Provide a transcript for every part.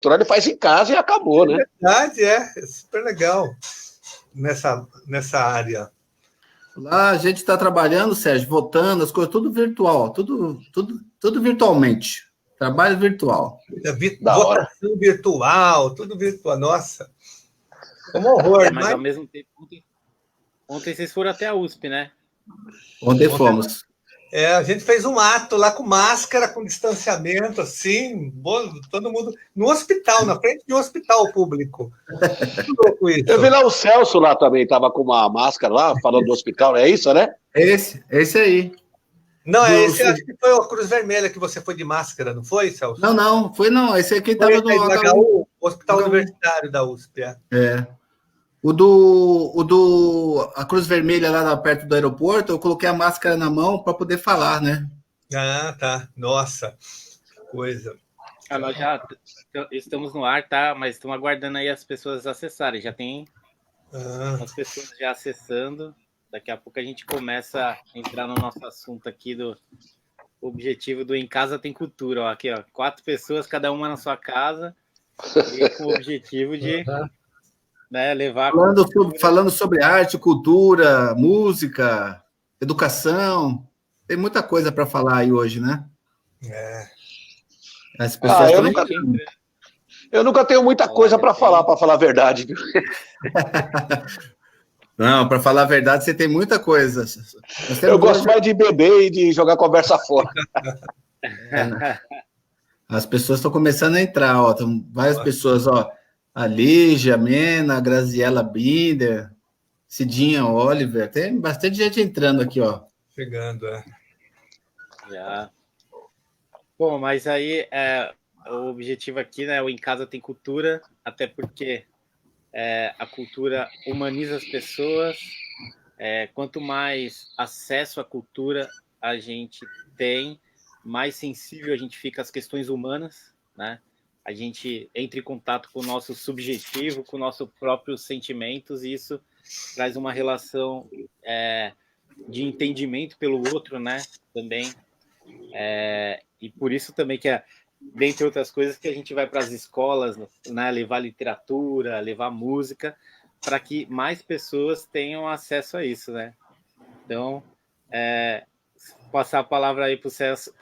ele faz em casa e acabou, né? Verdade, é super legal nessa área. Lá a gente está trabalhando, Sérgio, votando, as coisas tudo virtual, tudo virtualmente. Trabalho virtual. Votação virtual, tudo virtual. Nossa, é um horror. Mas ao mesmo tempo, ontem vocês foram até a USP, né? Ontem fomos. A gente fez um ato lá com máscara, com distanciamento, assim, todo mundo no hospital, na frente de um hospital público. Muito louco isso. Eu vi lá o Celso lá também, estava com uma máscara lá, falando do hospital, é isso, né? Esse aí. Não, esse acho que foi a Cruz Vermelha que você foi de máscara, não foi, Celso? Não, esse aqui estava no HU, Hospital Universitário da USP. A Cruz Vermelha lá perto do aeroporto, eu coloquei a máscara na mão para poder falar, né? Ah, tá. Nossa, coisa. Nós já estamos no ar, tá? Mas estamos aguardando aí as pessoas acessarem. Já tem as pessoas já acessando. Daqui a pouco a gente começa a entrar no nosso assunto aqui do objetivo do Em Casa Tem Cultura. Ó, aqui, ó, 4 pessoas, cada uma na sua casa, e com o objetivo de levar... Falando sobre arte, cultura, música, educação. Tem muita coisa para falar aí hoje, né? As pessoas eu nunca tenho muita coisa para falar a verdade. Não, para falar a verdade, você tem muita coisa. Eu gosto mais de beber e de jogar conversa fora. As pessoas estão começando a entrar, ó. Tem várias pessoas, ó. A Lígia, Mena, a Graziela Binder, Cidinha Oliver. Tem bastante gente entrando aqui, ó. Chegando, Já. Bom, mas aí o objetivo aqui, né? O Em Casa Tem Cultura, até porque a cultura humaniza as pessoas. Quanto mais acesso à cultura a gente tem, mais sensível a gente fica às questões humanas, né? A gente entra em contato com o nosso subjetivo, com o nosso próprios sentimentos, e isso traz uma relação de entendimento pelo outro, né? Também. E por isso também que dentre outras coisas, que a gente vai para as escolas, né, levar literatura, levar música, para que mais pessoas tenham acesso a isso, né? Então, passar a palavra aí para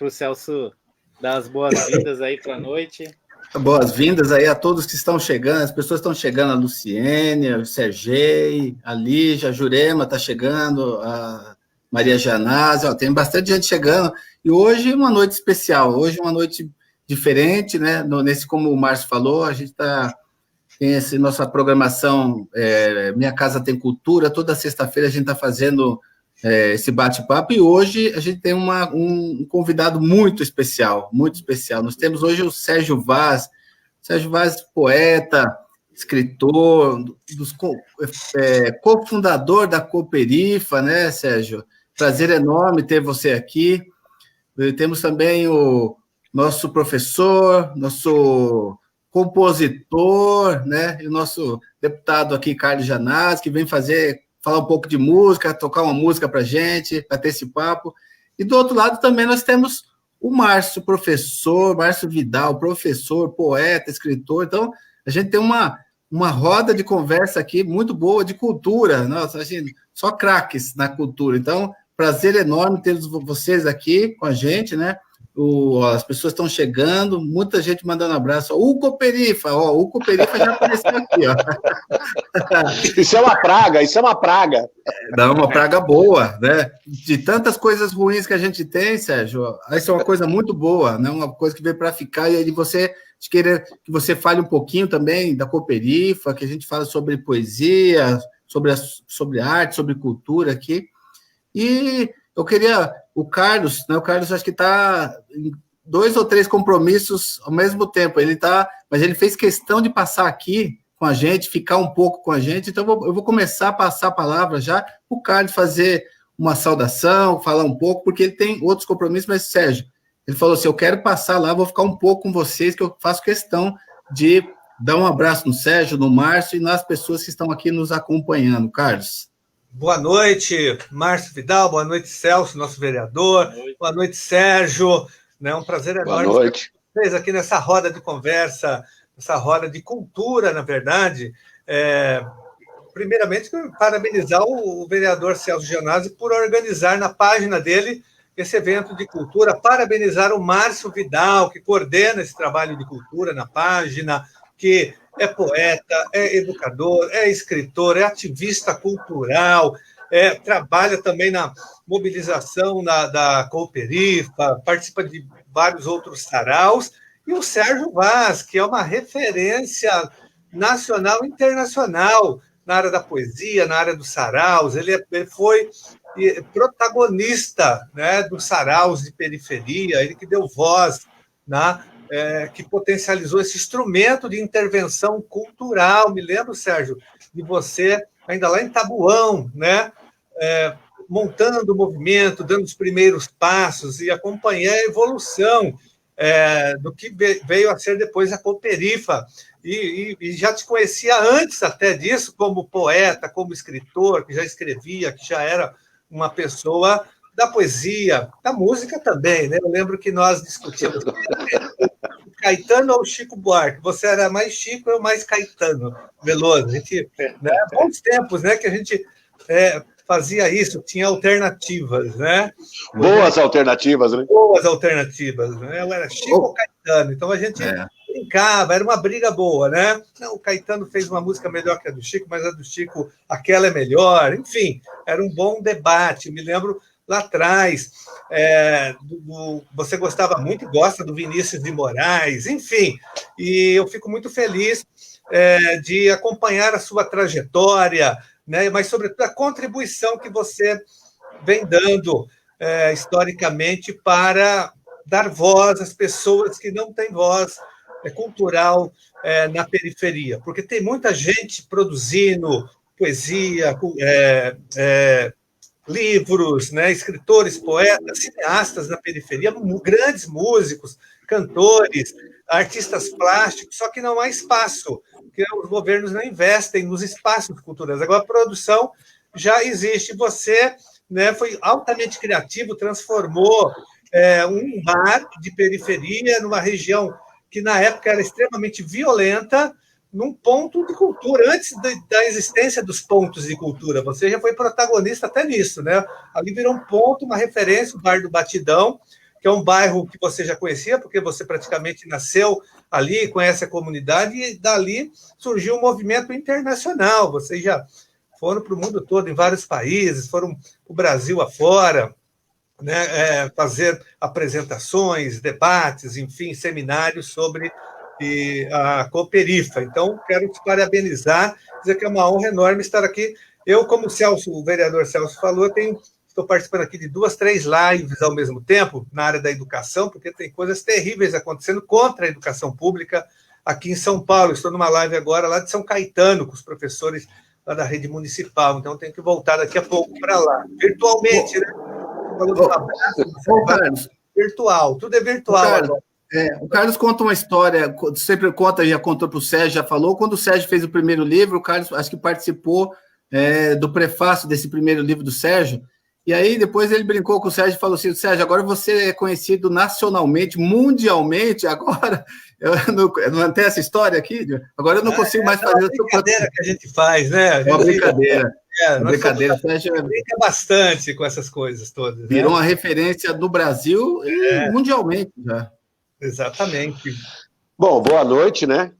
o Celso dar as boas-vindas aí para a noite. Boas-vindas aí a todos que estão chegando, as pessoas estão chegando, a Luciene, o Sergei, a Lígia, a Jurema está chegando, a Maria Janásio, tem bastante gente chegando, e hoje uma noite especial, hoje uma noite diferente, né? Como o Márcio falou, a gente tem nossa programação, Minha Casa Tem Cultura, toda sexta-feira a gente está fazendo esse bate-papo, e hoje a gente tem um convidado muito especial, muito especial. Nós temos hoje o Sérgio Vaz, poeta, escritor, cofundador da Cooperifa, né, Sérgio? Prazer enorme ter você aqui. Temos também o nosso professor, nosso compositor, né, e o nosso deputado aqui, Carlos Janás, que vem falar um pouco de música, tocar uma música para a gente, para ter esse papo. E do outro lado também nós temos o Márcio, Márcio Vidal, professor, poeta, escritor. Então, a gente tem uma roda de conversa aqui muito boa de cultura. Nossa, só craques na cultura. Então, prazer enorme ter vocês aqui com a gente, né? As pessoas estão chegando, muita gente mandando abraço. O Cooperifa já apareceu aqui, ó. Isso é uma praga. Dá uma praga boa, né? De tantas coisas ruins que a gente tem, Sérgio, isso é uma coisa muito boa, né? Uma coisa que veio para ficar, e aí querer que você fale um pouquinho também da Cooperifa, que a gente fala sobre poesia, sobre arte, sobre cultura aqui. E eu queria... O Carlos, né? O Carlos acho que está em 2 ou 3 compromissos ao mesmo tempo. Mas ele fez questão de passar aqui com a gente, ficar um pouco com a gente. Então, eu vou começar a passar a palavra já para o Carlos fazer uma saudação, falar um pouco, porque ele tem outros compromissos. Mas, Sérgio, ele falou assim, eu quero passar lá, vou ficar um pouco com vocês, que eu faço questão de dar um abraço no Sérgio, no Márcio e nas pessoas que estão aqui nos acompanhando. Carlos. Boa noite, Márcio Vidal, boa noite, Celso, nosso vereador, boa noite, Sérgio, né? Um prazer enorme boa noite. ter vocês aqui nessa roda de conversa, essa roda de cultura, na verdade. Primeiramente, parabenizar o vereador Celso Gianazzi por organizar na página dele esse evento de cultura, parabenizar o Márcio Vidal, que coordena esse trabalho de cultura na página, que é poeta, é educador, é escritor, é ativista cultural, trabalha também na mobilização da Cooperifa, participa de vários outros saraus, e o Sérgio Vaz, que é uma referência nacional e internacional na área da poesia, na área dos saraus. Ele foi protagonista, né, dos saraus de periferia, ele que deu voz, né, que potencializou esse instrumento de intervenção cultural. Me lembro, Sérgio, de você, ainda lá em Tabuão, né, montando o movimento, dando os primeiros passos, e acompanhei a evolução do que veio a ser depois a Cooperifa. E já te conhecia antes até disso, como poeta, como escritor, que já escrevia, que já era uma pessoa da poesia, da música também, né? Eu lembro que nós discutimos o Caetano ou o Chico Buarque. Você era mais Chico, eu mais Caetano Veloso. A gente, né, bons tempos, né, que a gente fazia isso, tinha alternativas, né? Boas alternativas, né? Boas alternativas, né? Eu era Chico ou Caetano, então a gente brincava, era uma briga boa, né? Não, o Caetano fez uma música melhor que a do Chico, mas a do Chico, aquela é melhor. Enfim, era um bom debate. Me lembro lá atrás, você gostava muito e gosta do Vinícius de Moraes, enfim, e eu fico muito feliz de acompanhar a sua trajetória, né? Mas, sobretudo, a contribuição que você vem dando historicamente para dar voz às pessoas que não têm voz cultural na periferia, porque tem muita gente produzindo poesia, livros, né, escritores, poetas, cineastas na periferia, grandes músicos, cantores, artistas plásticos, só que não há espaço, porque os governos não investem nos espaços culturais. Agora, a produção já existe. Você, né, foi altamente criativo, transformou um bar de periferia numa região que, na época, era extremamente violenta, num ponto de cultura, antes da existência dos pontos de cultura. Você já foi protagonista até nisso, né? Ali virou um ponto, uma referência, o Bar do Batidão, que é um bairro que você já conhecia, porque você praticamente nasceu ali, conhece a comunidade, e dali surgiu um movimento internacional. Vocês já foram para o mundo todo, em vários países, foram para o Brasil afora, né? Fazer apresentações, debates, enfim, seminários sobre a Cooperifa. Então, quero te parabenizar, dizer que é uma honra enorme estar aqui. Eu, como o vereador Celso falou, estou participando aqui de 2, 3 lives ao mesmo tempo, na área da educação, porque tem coisas terríveis acontecendo contra a educação pública aqui em São Paulo. Estou numa live agora lá de São Caetano, com os professores lá da rede municipal, então tenho que voltar daqui a pouco para lá, virtualmente, né? Carlos, virtual, tudo é virtual agora. O Carlos conta uma história, sempre conta, já contou para o Sérgio, já falou, quando o Sérgio fez o primeiro livro, o Carlos acho que participou do prefácio desse primeiro livro do Sérgio, e aí depois ele brincou com o Sérgio e falou assim: Sérgio, agora você é conhecido nacionalmente, mundialmente, agora eu não tem essa história aqui, agora eu não consigo mais fazer... É uma brincadeira que a gente faz, né? É uma brincadeira. Uma brincadeira. Sérgio brinca bastante com essas coisas todas. Virou uma referência do Brasil e mundialmente já. Exatamente. Bom, boa noite, né?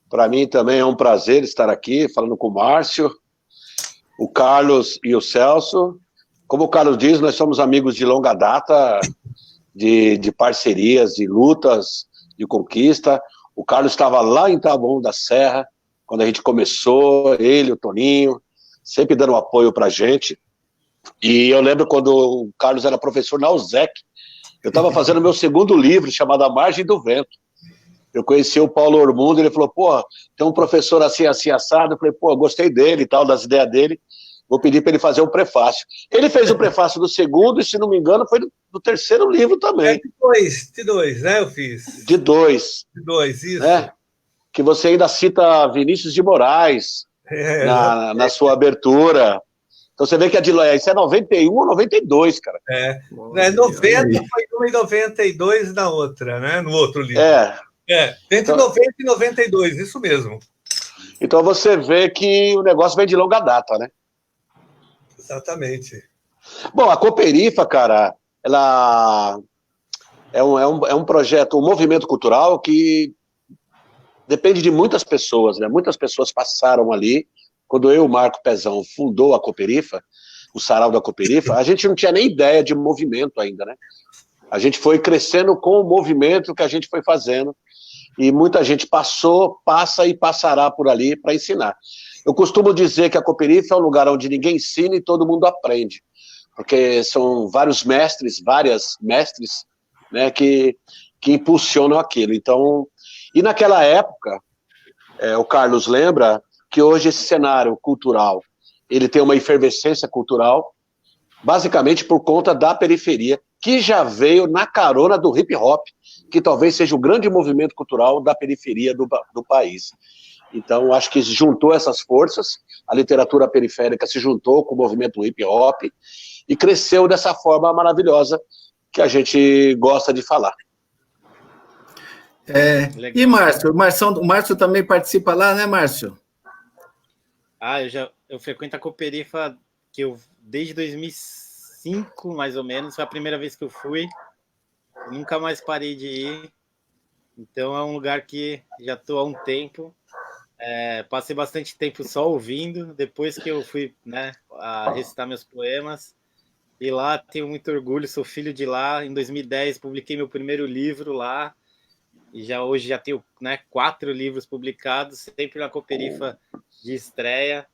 Para mim também é um prazer estar aqui falando com o Márcio, o Carlos e o Celso. Como o Carlos diz, nós somos amigos de longa data, de parcerias, de lutas, de conquista. O Carlos estava lá em Taboão da Serra, quando a gente começou, ele, o Toninho, sempre dando apoio para a gente. E eu lembro quando o Carlos era professor na USEC, eu estava fazendo meu segundo livro, chamado A Margem do Vento. Eu conheci o Paulo Ormundo, ele falou, pô, tem um professor assim, assim, assado. Eu falei, pô, gostei dele e tal, das ideias dele, vou pedir para ele fazer um prefácio. Ele fez o prefácio do segundo, e se não me engano, foi do terceiro livro também. De dois, né, eu fiz? De dois. De dois, isso. Né? Que você ainda cita Vinícius de Moraes na sua abertura. Então você vê que isso é 91 ou 92, cara. 90 foi uma e 92 na outra, né? No outro livro. Entre 90 e 92, isso mesmo. Então você vê que o negócio vem de longa data, né? Exatamente. Bom, a Cooperifa, cara, ela é um projeto, um movimento cultural que depende de muitas pessoas, né? Muitas pessoas passaram ali. Quando eu e o Marco Pezão fundou a Cooperifa, o sarau da Cooperifa, a gente não tinha nem ideia de movimento ainda, né? A gente foi crescendo com o movimento que a gente foi fazendo e muita gente passa e passará por ali para ensinar. Eu costumo dizer que a Cooperifa é um lugar onde ninguém ensina e todo mundo aprende, porque são várias mestres, né, que impulsionam aquilo. Então, e naquela época, o Carlos lembra que hoje esse cenário cultural, ele tem uma efervescência cultural, basicamente por conta da periferia, que já veio na carona do hip hop, que talvez seja o grande movimento cultural da periferia do país. Então, acho que juntou essas forças, a literatura periférica se juntou com o movimento hip hop e cresceu dessa forma maravilhosa que a gente gosta de falar. E Márcio? O Márcio também participa lá, né, Márcio? Eu frequento a Cooperifa desde 2005, mais ou menos, foi a primeira vez que eu fui, nunca mais parei de ir, então é um lugar que já estou há um tempo, passei bastante tempo só ouvindo, depois que eu fui, né, a recitar meus poemas, e lá tenho muito orgulho, sou filho de lá, em 2010 publiquei meu primeiro livro lá, e hoje já tenho, né, 4 livros publicados, sempre na Cooperifa de estreia.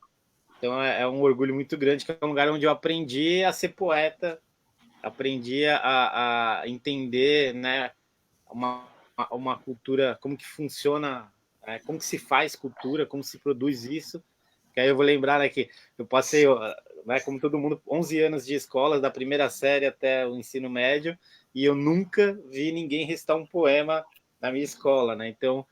Então é um orgulho muito grande, que é um lugar onde eu aprendi a ser poeta, aprendi a entender, né, uma cultura, como que funciona, como que se faz cultura, como se produz isso. Que aí eu vou lembrar, né, que eu passei, né, como todo mundo, 11 anos de escola, da primeira série até o ensino médio, e eu nunca vi ninguém recitar um poema na minha escola, né? Então,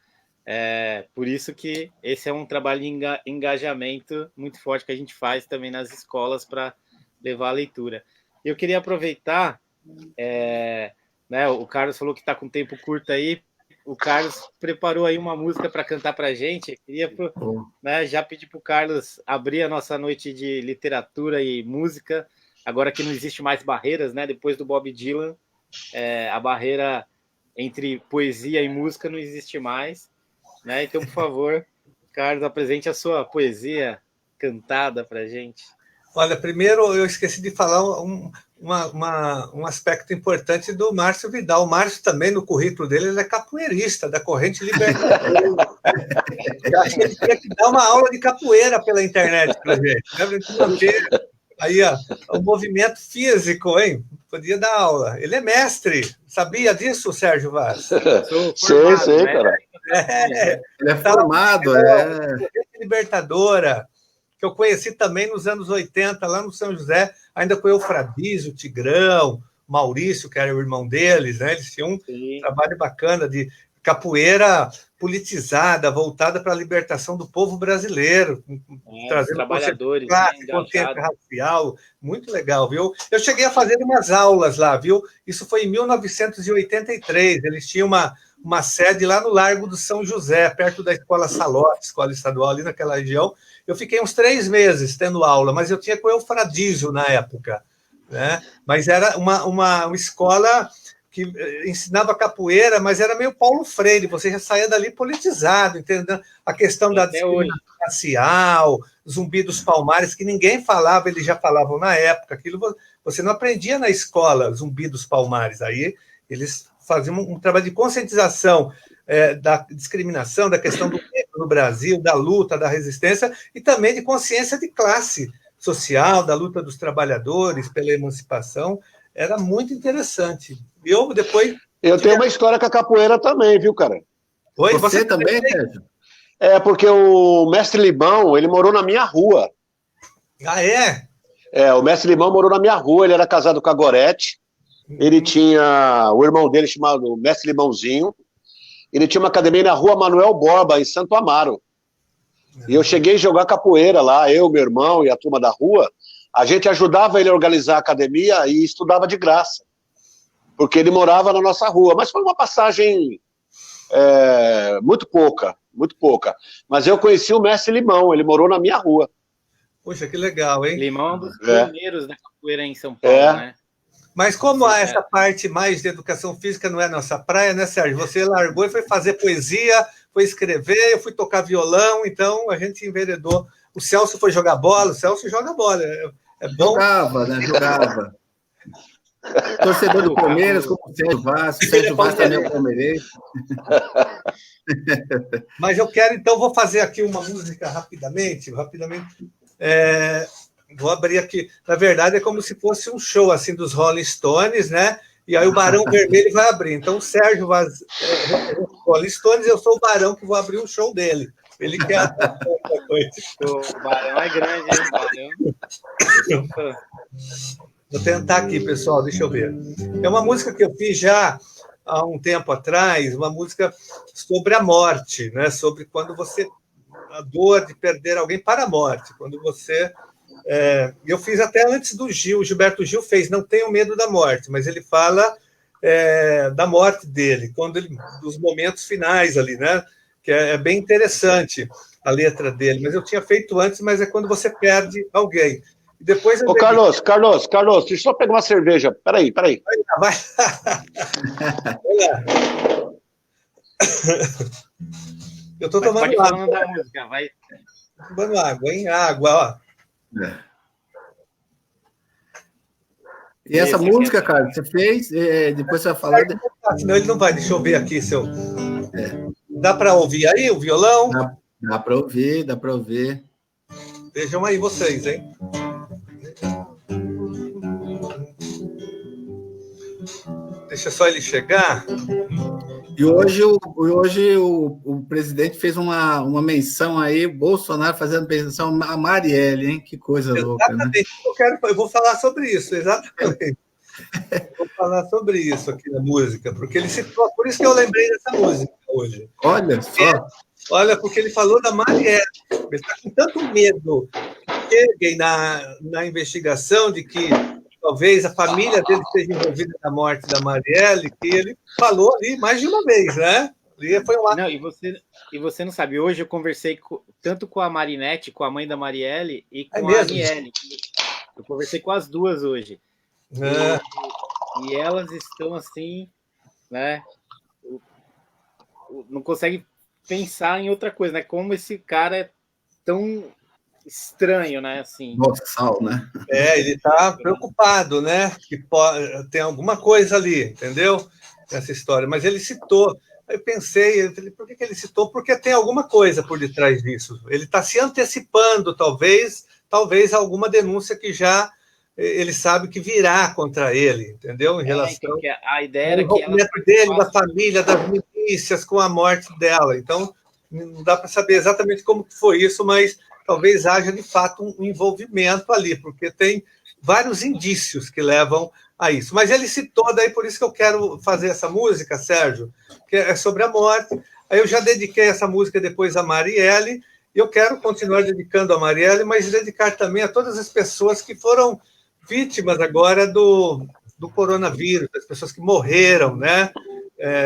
por isso que esse é um trabalho de engajamento muito forte que a gente faz também nas escolas para levar a leitura. Eu queria aproveitar, né, o Carlos falou que está com tempo curto aí, o Carlos preparou aí uma música para cantar para a gente. Queria, né, já pedir para o Carlos abrir a nossa noite de literatura e música, agora que não existe mais barreiras, né? Depois do Bob Dylan, a barreira entre poesia e música não existe mais, né? Então, por favor, Carlos, apresente a sua poesia cantada para a gente. Olha, primeiro eu esqueci de falar um aspecto importante do Márcio Vidal. O Márcio também, no currículo dele, ele é capoeirista da Corrente Libertadora. Eu acho que ele tinha que dar uma aula de capoeira pela internet para a gente. Aí, ó, o movimento físico, hein? Podia dar aula. Ele é mestre. Sabia disso, Sérgio Vaz? Sei, né, cara. Ele é formado, Corrente Libertadora, que eu conheci também nos anos 80, lá no São José, ainda com o Eufradísio, o Tigrão, Maurício, que era o irmão deles, né? Eles tinham um trabalho bacana de capoeira politizada, voltada para a libertação do povo brasileiro, trazendo trabalhadores, consciência racial, muito legal, viu? Eu cheguei a fazer umas aulas lá, viu? Isso foi em 1983, eles tinham uma sede lá no Largo do São José, perto da Escola Salote, escola estadual ali naquela região. Eu fiquei uns 3 meses tendo aula, mas eu tinha com o Eufradísio na época, né? Mas era uma escola que ensinava capoeira, mas era meio Paulo Freire, você já saía dali politizado, entendeu? A questão da discriminação racial, Zumbi dos Palmares, que ninguém falava, eles já falavam na época, aquilo você não aprendia na escola, Zumbi dos Palmares, aí eles faziam um trabalho de conscientização da discriminação, da questão do negro no Brasil, da luta, da resistência, e também de consciência de classe social, da luta dos trabalhadores pela emancipação. Era muito interessante. Eu tenho uma história com a capoeira também, viu, cara? Oi, você também, Sérgio? Porque o Mestre Limão, ele morou na minha rua. Ah, é? O Mestre Limão morou na minha rua, ele era casado com a Gorete, ele tinha o irmão dele chamado Mestre Limãozinho, ele tinha uma academia na rua Manuel Borba, em Santo Amaro. E eu cheguei a jogar capoeira lá, eu, meu irmão e a turma da rua, a gente ajudava ele a organizar a academia e estudava de graça, porque ele morava na nossa rua. Mas foi uma passagem muito pouca, muito pouca. Mas eu conheci o mestre Limão, ele morou na minha rua. Poxa, que legal, hein? Limão é um dos pioneiros da capoeira em São Paulo, né? Mas como essa parte mais de educação física não é nossa praia, né, Sérgio? Você largou e foi fazer poesia, foi escrever, eu fui tocar violão, então a gente enveredou. O Celso foi jogar bola, o Celso joga bola, é bom. Jogava, né? Jogava. Torcedor do Palmeiras, como o Sérgio Vaz também é palmeirense. Mas eu quero, então, vou fazer aqui uma música rapidamente. Vou abrir aqui. Na verdade, é como se fosse um show assim dos Rolling Stones, né? E aí o Barão Vermelho vai abrir. Então, o Sérgio vai Rolling Stones, eu sou o Barão que vou abrir o show dele. Ele quer outra coisa. O Barão é grande, hein? Barão. Vou tentar aqui, pessoal, deixa eu ver. É uma música que eu fiz já há um tempo atrás, uma música sobre a morte, né? Sobre quando você... a dor de perder alguém para a morte. Quando você... eu fiz até antes do Gil, o Gilberto Gil fez Não Tenho Medo da Morte, mas ele fala da morte dele, dos momentos finais ali, né? Que é bem interessante a letra dele, mas eu tinha feito antes, mas é quando você perde alguém. E depois Ô, Carlos, deixa eu só pegar uma cerveja. Peraí. Vai. Vai lá. Eu estou tomando água. Da música, vai. Tomando água, hein? Água, ó. E essa música, cara, você fez, depois você vai falar... Senão ele não vai, deixa eu ver aqui se eu... Dá para ouvir aí o violão? Dá para ouvir, dá para ouvir. Vejam aí vocês, hein? Deixa só ele chegar. E hoje o presidente fez uma menção aí, Bolsonaro fazendo menção a Marielle, hein? Que coisa louca, né? Eu vou falar sobre isso, exatamente. Vou falar sobre isso aqui na música, porque ele citou, por isso que eu lembrei dessa música hoje. Olha só. Olha, porque ele falou da Marielle. Ele está com tanto medo que cheguem na investigação de que talvez a família dele esteja envolvida na morte da Marielle, que ele falou ali mais de uma vez, né? Foi lá. Não, e você não sabe, hoje eu conversei tanto com a Marinette, com a mãe da Marielle, e com a Aniele. Eu conversei com as duas hoje. E elas estão assim, né? Não conseguem pensar em outra coisa, né? Como esse cara é tão estranho, né? Assim. Boçal, né? Ele está preocupado, né? Que tem alguma coisa ali, entendeu? Nessa história. Mas ele citou. Eu pensei, por que ele citou? Porque tem alguma coisa por detrás disso. Ele está se antecipando, talvez alguma denúncia que já ele sabe que virá contra ele, entendeu? Em relação a ideia era que ela dele, da família, das milícias, com a morte dela. Então, não dá para saber exatamente como foi isso, mas talvez haja, de fato, um envolvimento ali, porque tem vários indícios que levam a isso. Mas ele citou, daí por isso que eu quero fazer essa música, Sérgio, que é sobre a morte. Aí eu já dediquei essa música depois a Marielle, e eu quero continuar dedicando a Marielle, mas dedicar também a todas as pessoas que foram vítimas agora do coronavírus, das pessoas que morreram, né?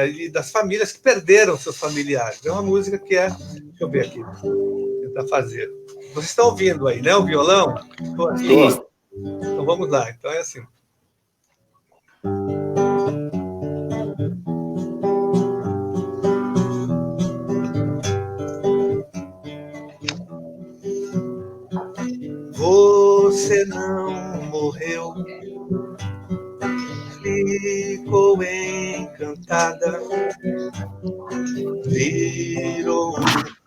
E das famílias que perderam seus familiares. É uma música que deixa eu ver aqui, vou tentar fazer. Vocês estão ouvindo aí, né? O violão? Estou aqui. Então vamos lá. Então é assim. Você não morreu, ficou encantada, virou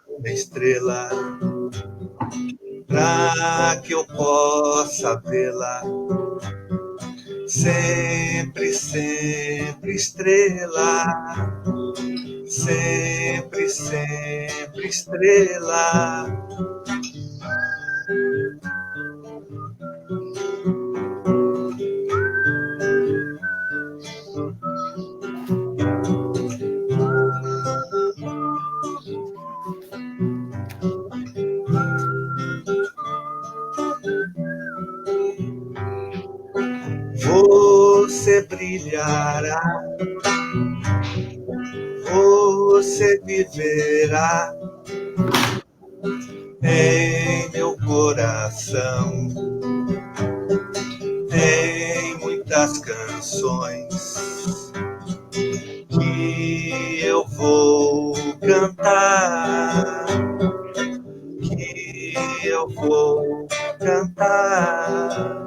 uma estrela, pra que eu possa vê-la, sempre, sempre estrela, sempre, sempre estrela. Você brilhará, você viverá em meu coração. Tem muitas canções que eu vou cantar, que eu vou cantar.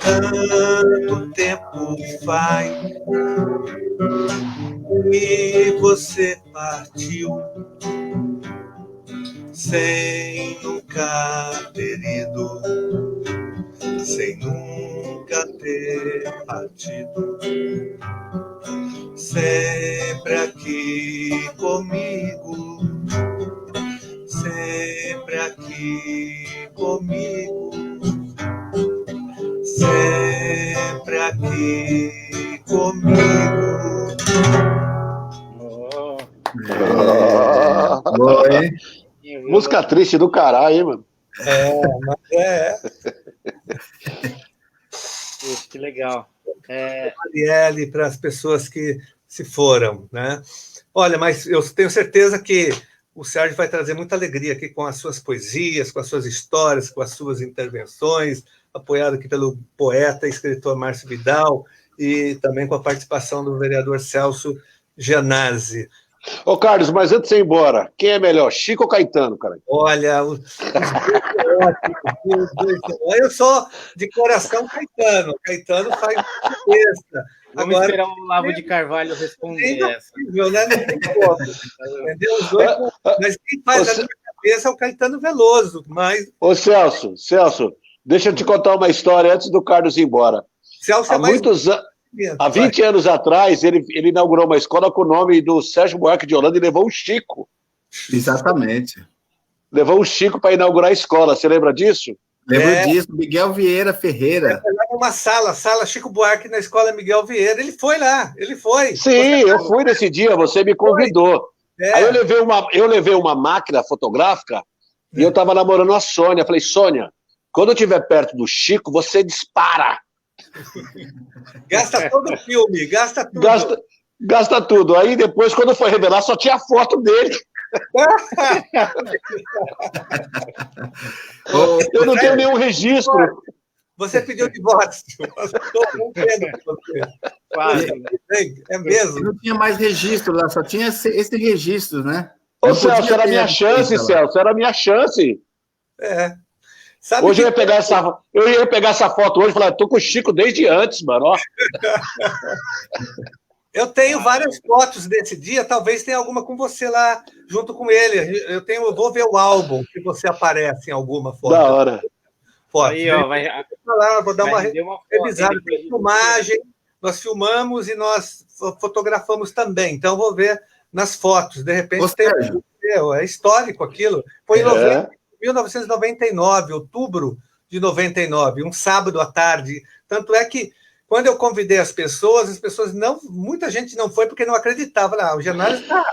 Tanto tempo faz que você partiu sem nunca ter ido, sem nunca ter partido, sempre aqui comigo, sempre aqui comigo, sempre aqui comigo. Boa, hein? Música triste do caralho, hein, mano? Puxa, que legal. Marielle, para as pessoas que se foram, né? Olha, mas eu tenho certeza que o Sérgio vai trazer muita alegria aqui com as suas poesias, com as suas histórias, com as suas intervenções, apoiado aqui pelo poeta e escritor Márcio Vidal e também com a participação do vereador Celso Gianazzi. Ô, Carlos, mas antes de você ir embora, quem é melhor, Chico ou Caetano, cara? Olha, os dois são ótimos. Eu sou de coração Caetano. Caetano faz cabeça. Vamos Agora, esperar o Olavo de Carvalho responder essa. Possível, né? Não tem como. Entendeu? Os dois, mas quem faz na minha cabeça é o Caetano Veloso. Mas... Ô, Celso, deixa eu te contar uma história antes do Carlos ir embora. Celso Há muitos anos. Há 20 anos atrás, ele inaugurou uma escola com o nome do Sérgio Buarque de Holanda e levou o Chico. Exatamente. Levou o Chico para inaugurar a escola. Você lembra disso? Lembro disso. Miguel Vieira Ferreira. Uma sala Chico Buarque na escola Miguel Vieira. Ele foi lá, ele foi. Sim, eu fui nesse dia, você me convidou. Aí eu levei uma máquina fotográfica e eu estava namorando a Sônia. Falei, Sônia, quando eu estiver perto do Chico, você dispara. Gasta todo o filme, gasta tudo. Gasta tudo. Aí depois, quando foi revelar, só tinha a foto dele. Eu não tenho nenhum registro. Você pediu divórcio. Estou rompendo com você. É mesmo. Não tinha mais registro lá, só tinha esse registro, né? Ô, Celso, era a minha chance, Celso. Era a minha chance. Hoje eu ia pegar essa foto hoje e falar, tô com o Chico desde antes, mano. Ó. Eu tenho várias fotos desse dia, talvez tenha alguma com você lá, junto com ele. Eu vou ver o álbum, se você aparece em alguma foto. Da hora. Foto. Aí, ó, vou dar uma revisada. Tem filmagem, nós filmamos e nós fotografamos também. Então, vou ver nas fotos. De repente, é histórico aquilo. Foi em 1999, outubro de 99, um sábado à tarde. Tanto é que, quando eu convidei as pessoas não, muita gente não foi porque não acreditava. O Gianazzi está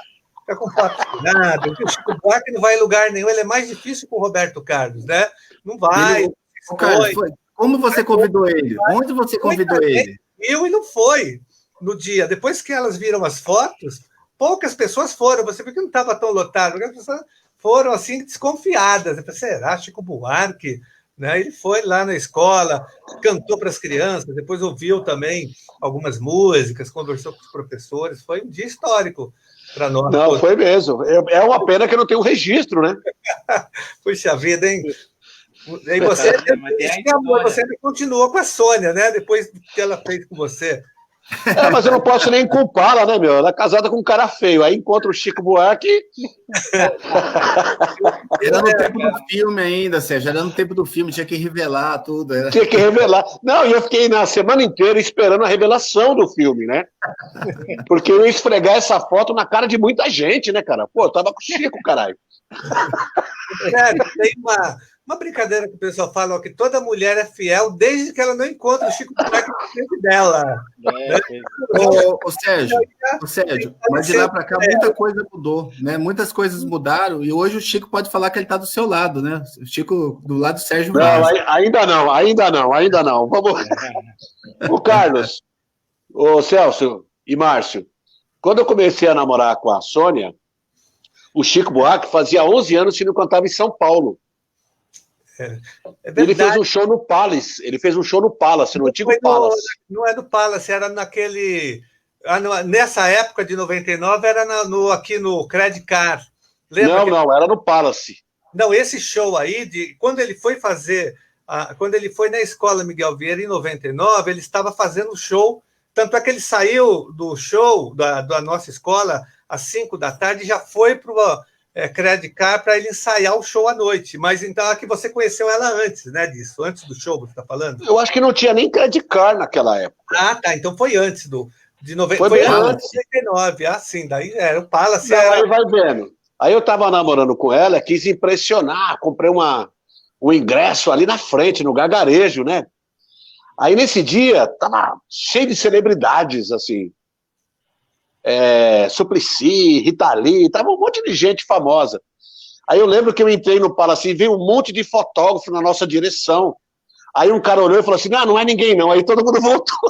com patrocinado, o Chico Buarque não vai em lugar nenhum, ele é mais difícil com o Roberto Carlos, né? Não vai. Carlos, como você convidou ele? Onde você convidou ele? Eu e não foi no dia. Depois que elas viram as fotos, poucas pessoas foram. Você viu que não estava tão lotado, porque as pessoas foram assim desconfiadas. Eu falei, será Chico Buarque? Né? Ele foi lá na escola, cantou para as crianças, depois ouviu também algumas músicas, conversou com os professores. Foi um dia histórico para nós. Não, todos. Foi mesmo. É uma pena que não tem um registro, né? Puxa vida, hein? E você ainda continuou com a Sônia, né? Depois que ela fez com você. Mas eu não posso nem culpá-la, né, meu? Ela é casada com um cara feio. Aí encontra o Chico Buarque. Era no tempo do filme ainda, Sérgio. Era no tempo do filme, tinha que revelar tudo. Tinha que revelar. Não, e eu fiquei na semana inteira esperando a revelação do filme, né? Porque eu ia esfregar essa foto na cara de muita gente, né, cara? Pô, eu tava com o Chico, caralho. Tem Uma brincadeira que o pessoal fala ó, que toda mulher é fiel desde que ela não encontra o Chico Buarque na frente dela. Né? Ô, Sérgio, mas de lá para cá muita coisa mudou, né? Muitas coisas mudaram e hoje o Chico pode falar que ele está do seu lado, né? O Chico do lado do Sérgio Vaz. Não, ainda não. Vamos. O Carlos, o Celso e Márcio, quando eu comecei a namorar com a Sônia, o Chico Buarque fazia 11 anos que não cantava em São Paulo. Ele fez um show no Palace. Ele fez um show no Palace, no antigo Palace. Não é do Palace, era naquele. Nessa época de 99, era aqui no Credit Card. Lembra não, era no Palace. Não, esse show aí, quando ele foi fazer. Quando ele foi na Escola Miguel Vieira, em 99, ele estava fazendo show. Tanto é que ele saiu do show da nossa escola às 5 da tarde e já foi para o Credit Card para ele ensaiar o show à noite. Mas então é que você conheceu ela antes, né, disso? Antes do show, você está falando? Eu acho que não tinha nem Credit Card naquela época. Ah, tá. Então foi antes foi antes de 99. Ah, sim. Daí era o Palace. Aí vai vendo. Aí eu estava namorando com ela, quis impressionar, comprei um ingresso ali na frente, no Gargarejo, né? Aí nesse dia, tava cheio de celebridades, assim. Suplicy, Rita Lee, tava um monte de gente famosa. Aí eu lembro que eu entrei no Palace e veio um monte de fotógrafo na nossa direção. Aí um cara olhou e falou assim, não é ninguém não. Aí todo mundo voltou.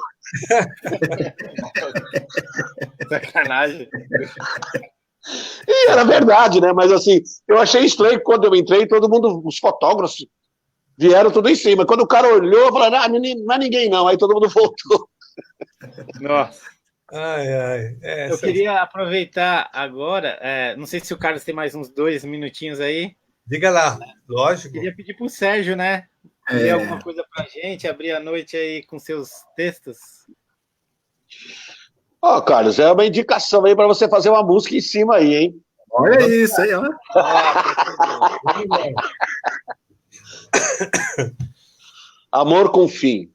Sacanagem. E era verdade, né? Mas assim, eu achei estranho que quando eu entrei, todo mundo, os fotógrafos, vieram tudo em cima. Quando o cara olhou, eu falei, não é ninguém não. Aí todo mundo voltou. Nossa. Eu queria aproveitar agora, não sei se o Carlos tem mais uns 2 minutinhos aí. Diga lá, lógico. Queria pedir para o Sérgio, né? Ler alguma coisa para a gente, abrir a noite aí com seus textos. Carlos, é uma indicação aí para você fazer uma música em cima aí, hein? Olha isso aí, ó. Amor com fim.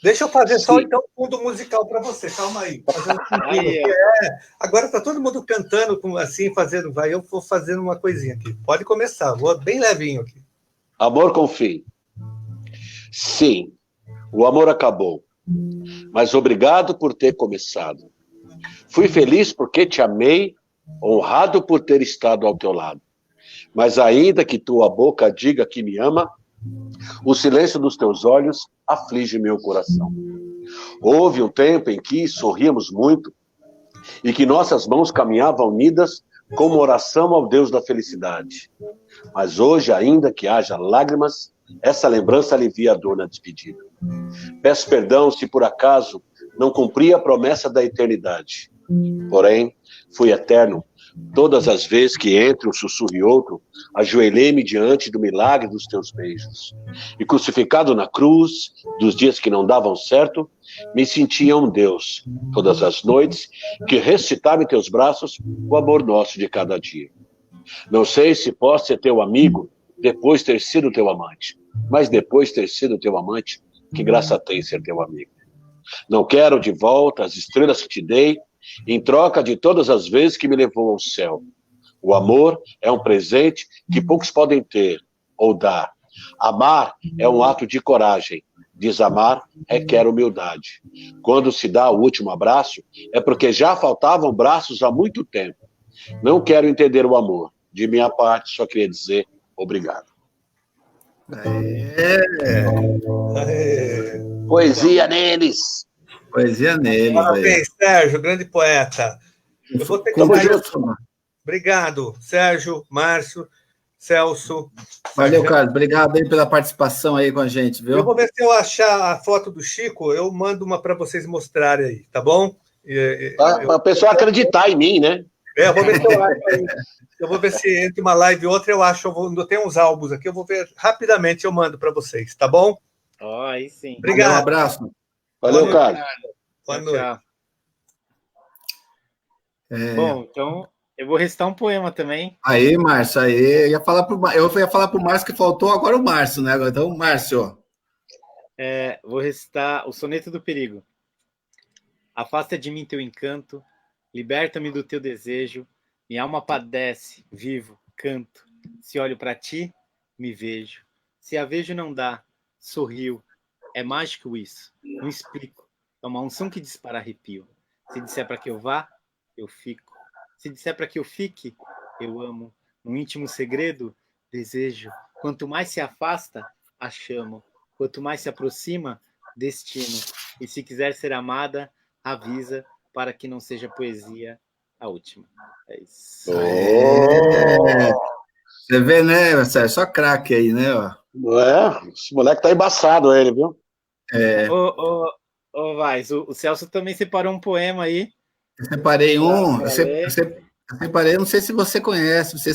Deixa eu fazer só então um fundo musical para você. Calma aí. Agora está todo mundo cantando assim, fazendo. Vai, eu vou fazendo uma coisinha aqui. Pode começar. Vou bem levinho aqui. Amor com fim. Sim, o amor acabou. Mas obrigado por ter começado. Fui feliz porque te amei, honrado por ter estado ao teu lado. Mas ainda que tua boca diga que me ama, o silêncio dos teus olhos aflige meu coração. Houve um tempo em que sorríamos muito e que nossas mãos caminhavam unidas como oração ao Deus da felicidade. Mas hoje, ainda que haja lágrimas, essa lembrança alivia a dor na despedida. Peço perdão se por acaso não cumpri a promessa da eternidade. Porém, fui eterno todas as vezes que entre um sussurro e outro, ajoelhei-me diante do milagre dos teus beijos. E crucificado na cruz, dos dias que não davam certo, me sentia um Deus, todas as noites, que recitava em teus braços o amor nosso de cada dia. Não sei se posso ser teu amigo, depois ter sido teu amante. Mas depois ter sido teu amante, que graça tem ser teu amigo. Não quero de volta as estrelas que te dei, em troca de todas as vezes que me levou ao céu. O amor é um presente que poucos podem ter ou dar. Amar é um ato de coragem. Desamar requer humildade. Quando se dá o último abraço, é porque já faltavam braços há muito tempo. Não quero entender o amor. De minha parte, só queria dizer obrigado. Poesia neles. Poesia neles. Parabéns, Sérgio, grande poeta. Eu vou ter que... Obrigado, Sérgio, Márcio, Celso. Valeu, Carlos. Obrigado aí pela participação aí com a gente, viu? Eu vou ver se eu achar a foto do Chico, eu mando uma para vocês mostrarem aí, tá bom? Para a pessoa acreditar em mim, né? Eu vou ver se eu acho aí. Eu vou ver se entre uma live e outra eu acho. Eu tenho uns álbuns aqui, eu vou ver rapidamente, eu mando para vocês, tá bom? Aí sim. Obrigado. Um abraço. Valeu, Carlos. Boa noite. Bom, então eu vou recitar um poema também. Aí, Márcio, aí. Eu ia falar para o Márcio que faltou agora o Márcio, né? Então, Márcio. Vou recitar o Soneto do Perigo. Afasta de mim teu encanto, liberta-me do teu desejo, minha alma padece, vivo, canto. Se olho para ti, me vejo. Se a vejo não dá, sorrio. É mágico isso, não explico. É uma unção que dispara arrepio. Se disser para que eu vá, eu fico. Se disser para que eu fique, eu amo. No íntimo segredo, desejo. Quanto mais se afasta, a chamo. Quanto mais se aproxima, destino. E se quiser ser amada, avisa, para que não seja poesia a última. É isso. Você vê, né, Sérgio? Só craque aí, né? Ó. Não é? Esse moleque tá embaçado, ele, viu? Vaz, o Celso também separou um poema aí. Eu separei um. Eu separei, não sei se vocês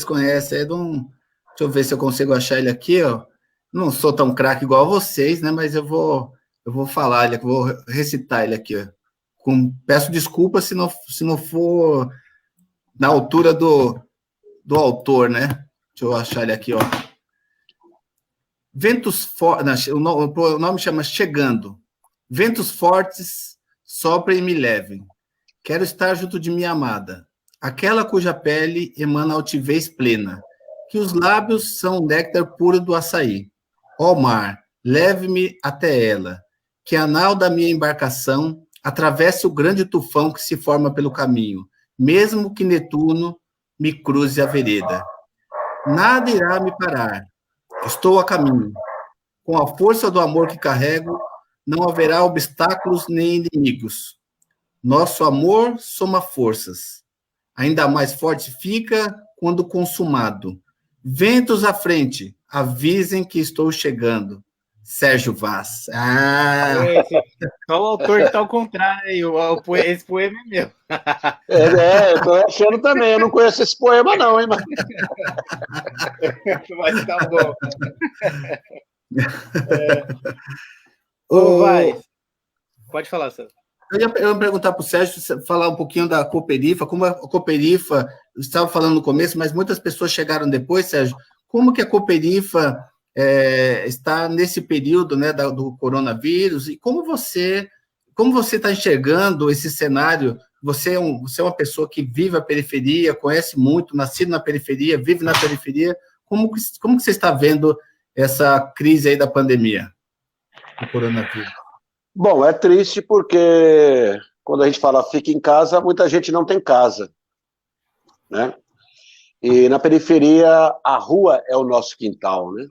conhecem. É de um. Deixa eu ver se eu consigo achar ele aqui, ó. Não sou tão craque igual a vocês, né? Mas eu vou falar, vou recitar ele aqui, ó. Peço desculpa se não for na altura do autor, né? Deixa eu achar ele aqui, ó. Ventos fortes. O nome chama Chegando. Ventos fortes soprem e me levem. Quero estar junto de minha amada, aquela cuja pele emana altivez plena, que os lábios são o néctar puro do açaí. Ó mar, leve-me até ela, que a nau da minha embarcação atravesse o grande tufão que se forma pelo caminho, mesmo que Netuno me cruze a vereda. Nada irá me parar. Estou a caminho. Com a força do amor que carrego, não haverá obstáculos nem inimigos. Nosso amor soma forças. Ainda mais forte fica quando consumado. Ventos à frente, avisem que estou chegando. Sérgio Vaz. Só o autor que está ao contrário. Esse poema é meu. Eu tô achando também. Eu não conheço esse poema, não, hein, mano? Mas tá bom. Vai. Pode falar, Sérgio. Eu ia perguntar para o Sérgio falar um pouquinho da Cooperifa, como a Cooperifa, estava falando no começo, mas muitas pessoas chegaram depois, Sérgio. Como que a Cooperifa está nesse período, né, do coronavírus, e como você está enxergando esse cenário? Você é uma pessoa que vive a periferia, conhece muito, nascido na periferia, vive na periferia. Como que você está vendo essa crise aí da pandemia, do coronavírus? Bom, é triste porque quando a gente fala fica em casa, muita gente não tem casa, né? E na periferia, a rua é o nosso quintal, né?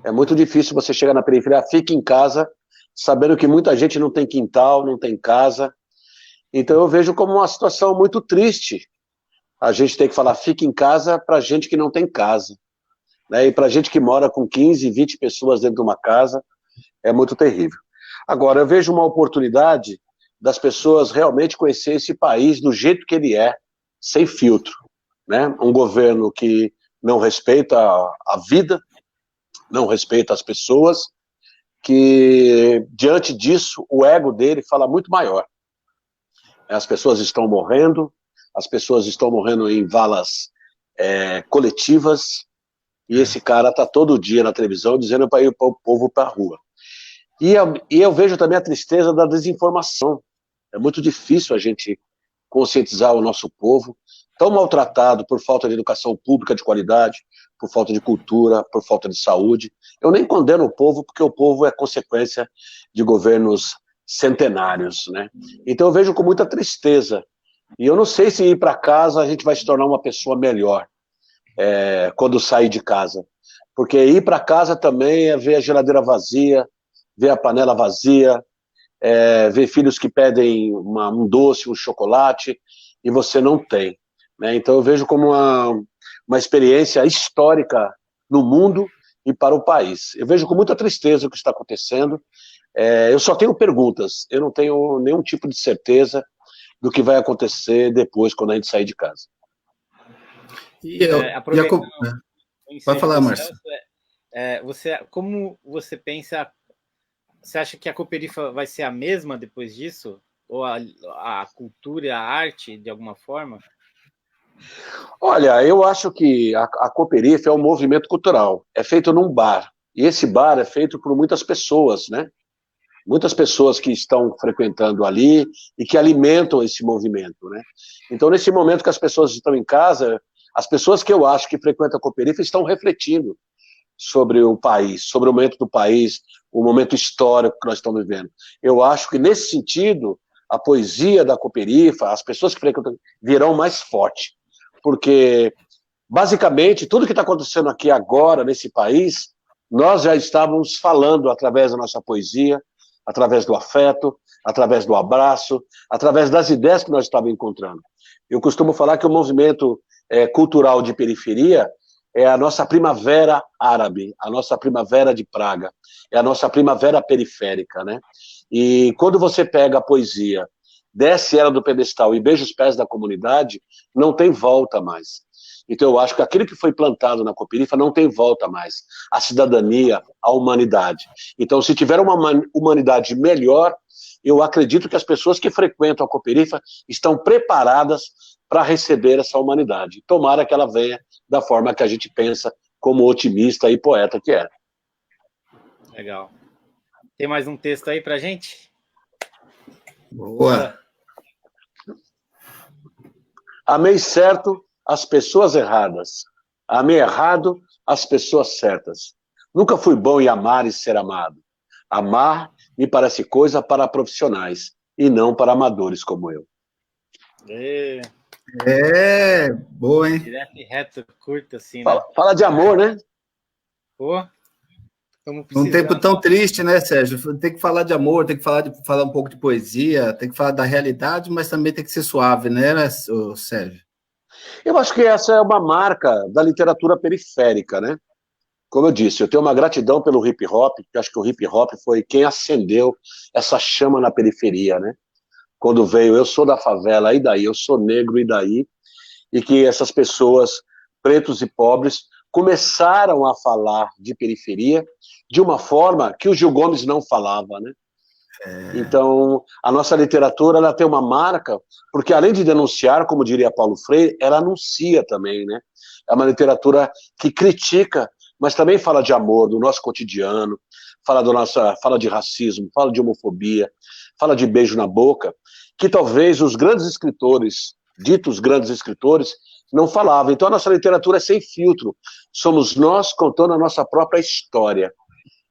É muito difícil você chegar na periferia, fica em casa, sabendo que muita gente não tem quintal, não tem casa. Então eu vejo como uma situação muito triste a gente ter que falar fica em casa para gente que não tem casa, né? E para gente que mora com 15, 20 pessoas dentro de uma casa, é muito terrível. Agora, eu vejo uma oportunidade das pessoas realmente conhecer esse país do jeito que ele é, sem filtro, né? Um governo que não respeita a vida, não respeita as pessoas, que diante disso, o ego dele fala muito maior. As pessoas estão morrendo em valas coletivas, e esse cara está todo dia na televisão dizendo para ir o povo para a rua. E eu vejo também a tristeza da desinformação. É muito difícil a gente conscientizar o nosso povo, tão maltratado por falta de educação pública de qualidade, por falta de cultura, por falta de saúde. Eu nem condeno o povo, porque o povo é consequência de governos centenários, né? Então eu vejo com muita tristeza. E eu não sei se ir para casa a gente vai se tornar uma pessoa melhor quando sair de casa. Porque ir para casa também é ver a geladeira vazia, ver a panela vazia, ver filhos que pedem um doce, um chocolate, e você não tem, né? Então eu vejo como uma experiência histórica no mundo e para o país. Eu vejo com muita tristeza o que está acontecendo. Eu só tenho perguntas, eu não tenho nenhum tipo de certeza do que vai acontecer depois, quando a gente sair de casa. Pode falar, Márcio. Como você pensa... Você acha que a Cooperifa vai ser a mesma depois disso? Ou a cultura, a arte, de alguma forma? Olha, eu acho que a Cooperifa é um movimento cultural. É feito num bar. E esse bar é feito por muitas pessoas, né? Muitas pessoas que estão frequentando ali e que alimentam esse movimento, né? Então, nesse momento que as pessoas estão em casa, as pessoas que eu acho que frequentam a Cooperifa estão refletindo sobre o país, sobre o momento do país, o momento histórico que nós estamos vivendo. Eu acho que, nesse sentido, a poesia da Cooperifa, as pessoas que frequentam, virão mais forte. Porque, basicamente, tudo que está acontecendo aqui agora, nesse país, nós já estávamos falando através da nossa poesia, através do afeto, através do abraço, através das ideias que nós estávamos encontrando. Eu costumo falar que o movimento cultural de periferia é a nossa primavera árabe, a nossa primavera de Praga, é a nossa primavera periférica, né? E quando você pega a poesia, desce ela do pedestal e beija os pés da comunidade, não tem volta mais. Então eu acho que aquilo que foi plantado na Cooperifa não tem volta mais. A cidadania, a humanidade. Então, se tiver uma humanidade melhor, eu acredito que as pessoas que frequentam a Cooperifa estão preparadas para receber essa humanidade. Tomara que ela venha da forma que a gente pensa, como otimista e poeta que é. Legal. Tem mais um texto aí para gente? Boa. Amei certo as pessoas erradas. Amei errado as pessoas certas. Nunca fui bom em amar e ser amado. Amar me parece coisa para profissionais e não para amadores como eu. Boa, hein? Direto e reto, curto assim, né? Fala de amor, né? Pô, num tempo tão triste, né, Sérgio? Tem que falar de amor, tem que falar um pouco de poesia, tem que falar da realidade, mas também tem que ser suave, né, Sérgio? Eu acho que essa é uma marca da literatura periférica, né? Como eu disse, eu tenho uma gratidão pelo hip hop, porque acho que o hip hop foi quem acendeu essa chama na periferia, né? Quando veio Eu Sou da Favela, e daí? Eu sou negro, e daí? E que essas pessoas, pretos e pobres, começaram a falar de periferia de uma forma que o Gil Gomes não falava, né? Então, a nossa literatura, ela tem uma marca, porque além de denunciar, como diria Paulo Freire, ela anuncia também, né? É uma literatura que critica, mas também fala de amor, do nosso cotidiano, fala de racismo, fala de homofobia, fala de beijo na boca, que talvez os grandes escritores, ditos grandes escritores, não falavam. Então a nossa literatura é sem filtro, somos nós contando a nossa própria história.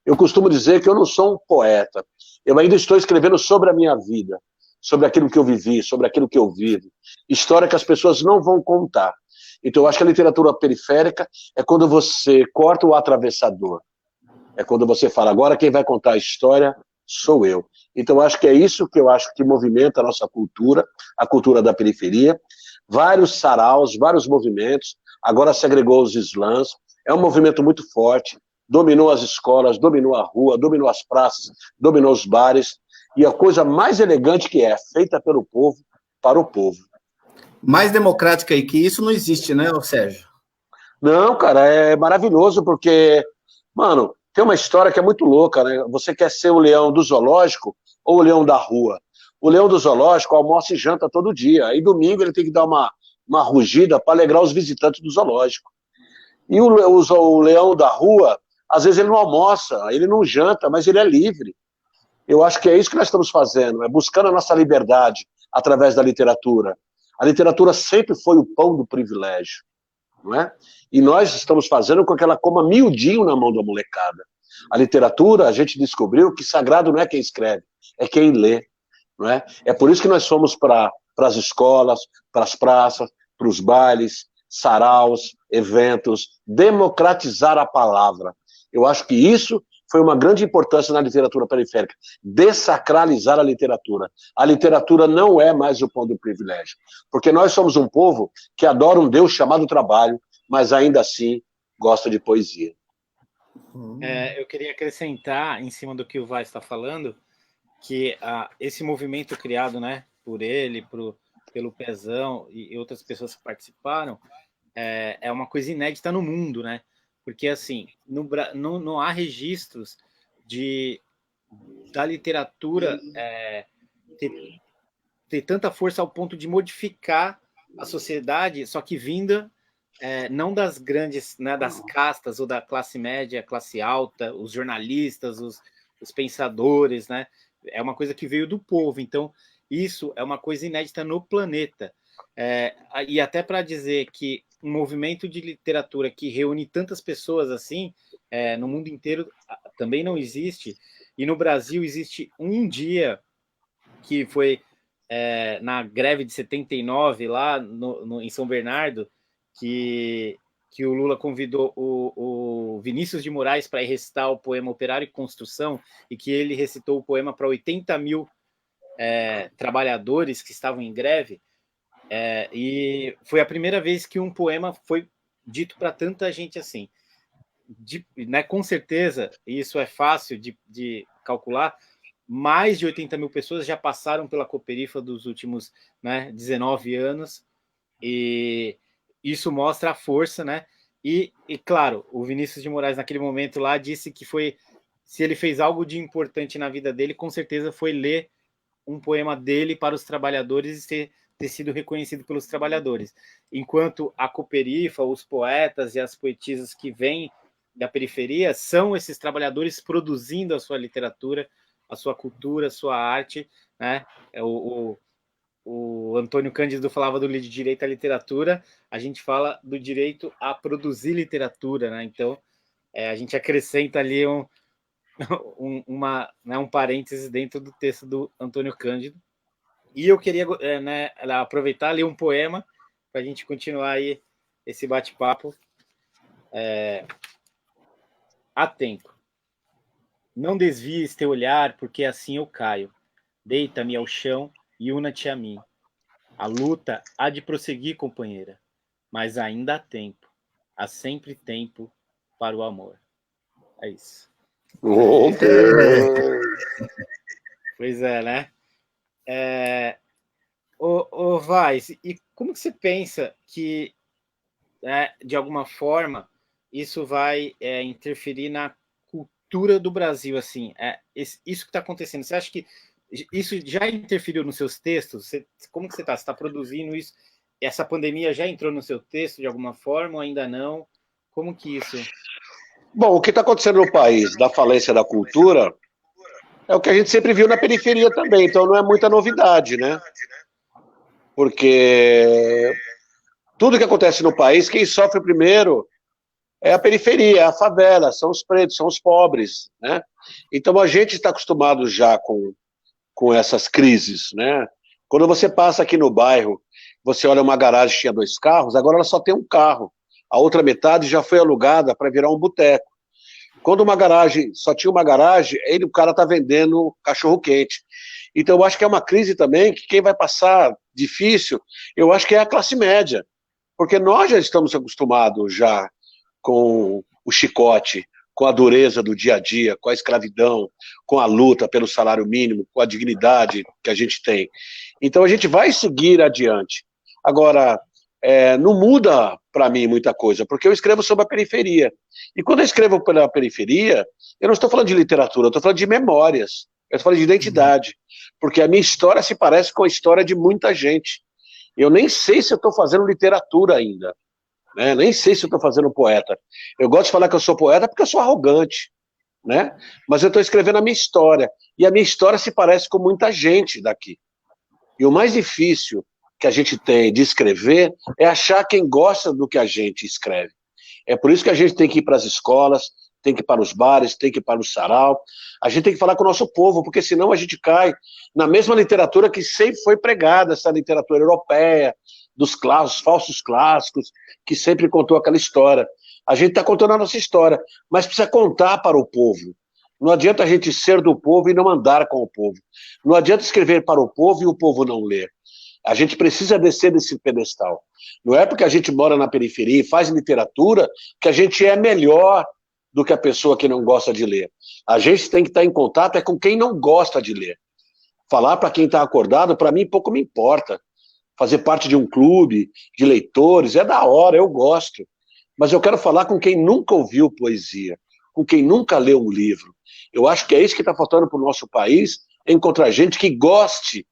Eu costumo dizer que eu não sou um poeta, eu ainda estou escrevendo sobre a minha vida, sobre aquilo que eu vivi, sobre aquilo que eu vivo, história que as pessoas não vão contar. Então eu acho que a literatura periférica é quando você corta o atravessador, é quando você fala, agora quem vai contar a história sou eu. Então eu acho que é isso que eu acho que movimenta a nossa cultura, a cultura da periferia, vários saraus, vários movimentos, agora se agregou os slams, é um movimento muito forte, dominou as escolas, dominou a rua, dominou as praças, dominou os bares, e a coisa mais elegante que é, feita pelo povo, para o povo. Mais democrática que isso não existe, né, Sérgio? Não, cara, é maravilhoso, porque, mano, tem uma história que é muito louca, né? Você quer ser o leão do zoológico ou o leão da rua? O leão do zoológico almoça e janta todo dia, aí domingo ele tem que dar uma rugida para alegrar os visitantes do zoológico. E o leão da rua, às vezes ele não almoça, ele não janta, mas ele é livre. Eu acho que é isso que nós estamos fazendo, é buscando a nossa liberdade através da literatura. A literatura sempre foi o pão do privilégio, não é? E nós estamos fazendo com que ela coma miudinho na mão da molecada. A literatura, a gente descobriu que sagrado não é quem escreve, é quem lê, não é? É por isso que nós fomos para as escolas, para as praças, para os bailes, saraus, eventos, democratizar a palavra. Eu acho que isso foi uma grande importância na literatura periférica, dessacralizar a literatura. A literatura não é mais o pão do privilégio, porque nós somos um povo que adora um Deus chamado trabalho, mas ainda assim gosta de poesia. Eu queria acrescentar, em cima do que o Vai está falando, que esse movimento criado, né, por ele, pelo Pezão e outras pessoas que participaram, é uma coisa inédita no mundo, né? Porque, assim, não há registros da literatura ter tanta força ao ponto de modificar a sociedade, só que vinda não das grandes, né, das castas ou da classe média, classe alta, os jornalistas, os pensadores, né? É uma coisa que veio do povo. Então, isso é uma coisa inédita no planeta. E até para dizer que um movimento de literatura que reúne tantas pessoas assim no mundo inteiro também não existe, e no Brasil existe um dia que foi na greve de 79, lá em São Bernardo, que o Lula convidou o Vinícius de Moraes para recitar o poema Operário e Construção, e que ele recitou o poema para 80 mil trabalhadores que estavam em greve, e foi a primeira vez que um poema foi dito para tanta gente assim. Né, com certeza, isso é fácil de calcular, mais de 80 mil pessoas já passaram pela Cooperifa dos últimos 19 anos, e isso mostra a força, né? E, claro, o Vinícius de Moraes, naquele momento lá, disse que se ele fez algo de importante na vida dele, com certeza foi ler um poema dele para os trabalhadores e ter sido reconhecido pelos trabalhadores. Enquanto a Cooperifa, os poetas e as poetisas que vêm da periferia são esses trabalhadores produzindo a sua literatura, a sua cultura, a sua arte, né? O Antônio Cândido falava do direito à literatura, a gente fala do direito a produzir literatura, né? Então, a gente acrescenta ali um parênteses dentro do texto do Antônio Cândido. E eu queria aproveitar e ler um poema para a gente continuar aí esse bate-papo. Há tempo. Não desvies teu olhar, porque assim eu caio. Deita-me ao chão e una-te a mim. A luta há de prosseguir, companheira, mas ainda há tempo. Há sempre tempo para o amor. É isso. Pois é, né? Vaz, e como que você pensa que, de alguma forma, isso vai interferir na cultura do Brasil, assim, isso que está acontecendo? Você acha que isso já interferiu nos seus textos? Como que você está? Você está produzindo isso? Essa pandemia já entrou no seu texto de alguma forma ou ainda não? Como que isso... Bom, o que está acontecendo no país da falência da cultura é o que a gente sempre viu na periferia também, então não é muita novidade, né? Porque tudo que acontece no país, quem sofre primeiro é a periferia, é a favela, são os pretos, são os pobres, né? Então a gente está acostumado já com essas crises, né? Quando você passa aqui no bairro, você olha uma garagem que tinha 2 carros, agora ela só tem um carro. A outra metade já foi alugada para virar um boteco. Quando uma garagem só tinha uma garagem, o cara está vendendo cachorro-quente. Então eu acho que é uma crise também, que quem vai passar difícil, eu acho que é a classe média. Porque nós já estamos acostumados já com o chicote, com a dureza do dia a dia, com a escravidão, com a luta pelo salário mínimo, com a dignidade que a gente tem. Então a gente vai seguir adiante. Agora, não muda para mim muita coisa, porque eu escrevo sobre a periferia. E quando eu escrevo pela periferia, eu não estou falando de literatura, eu estou falando de memórias, eu estou falando de identidade, porque a minha história se parece com a história de muita gente. Eu nem sei se eu estou fazendo literatura ainda, né? Nem sei se eu estou fazendo poeta. Eu gosto de falar que eu sou poeta porque eu sou arrogante, né? Mas eu estou escrevendo a minha história, e a minha história se parece com muita gente daqui. E o mais difícil que a gente tem de escrever é achar quem gosta do que a gente escreve. É por isso que a gente tem que ir para as escolas, tem que ir para os bares, tem que ir para o sarau. A gente tem que falar com o nosso povo, porque senão a gente cai na mesma literatura que sempre foi pregada, essa literatura europeia, dos falsos clássicos, que sempre contou aquela história. A gente está contando a nossa história, mas precisa contar para o povo. Não adianta a gente ser do povo e não andar com o povo. Não adianta escrever para o povo e o povo não ler. A gente precisa descer desse pedestal. Não é porque a gente mora na periferia e faz literatura que a gente é melhor do que a pessoa que não gosta de ler. A gente tem que estar em contato com quem não gosta de ler. Falar para quem está acordado, para mim, pouco me importa. Fazer parte de um clube de leitores é da hora, eu gosto. Mas eu quero falar com quem nunca ouviu poesia, com quem nunca leu um livro. Eu acho que é isso que está faltando para o nosso país, é encontrar gente que goste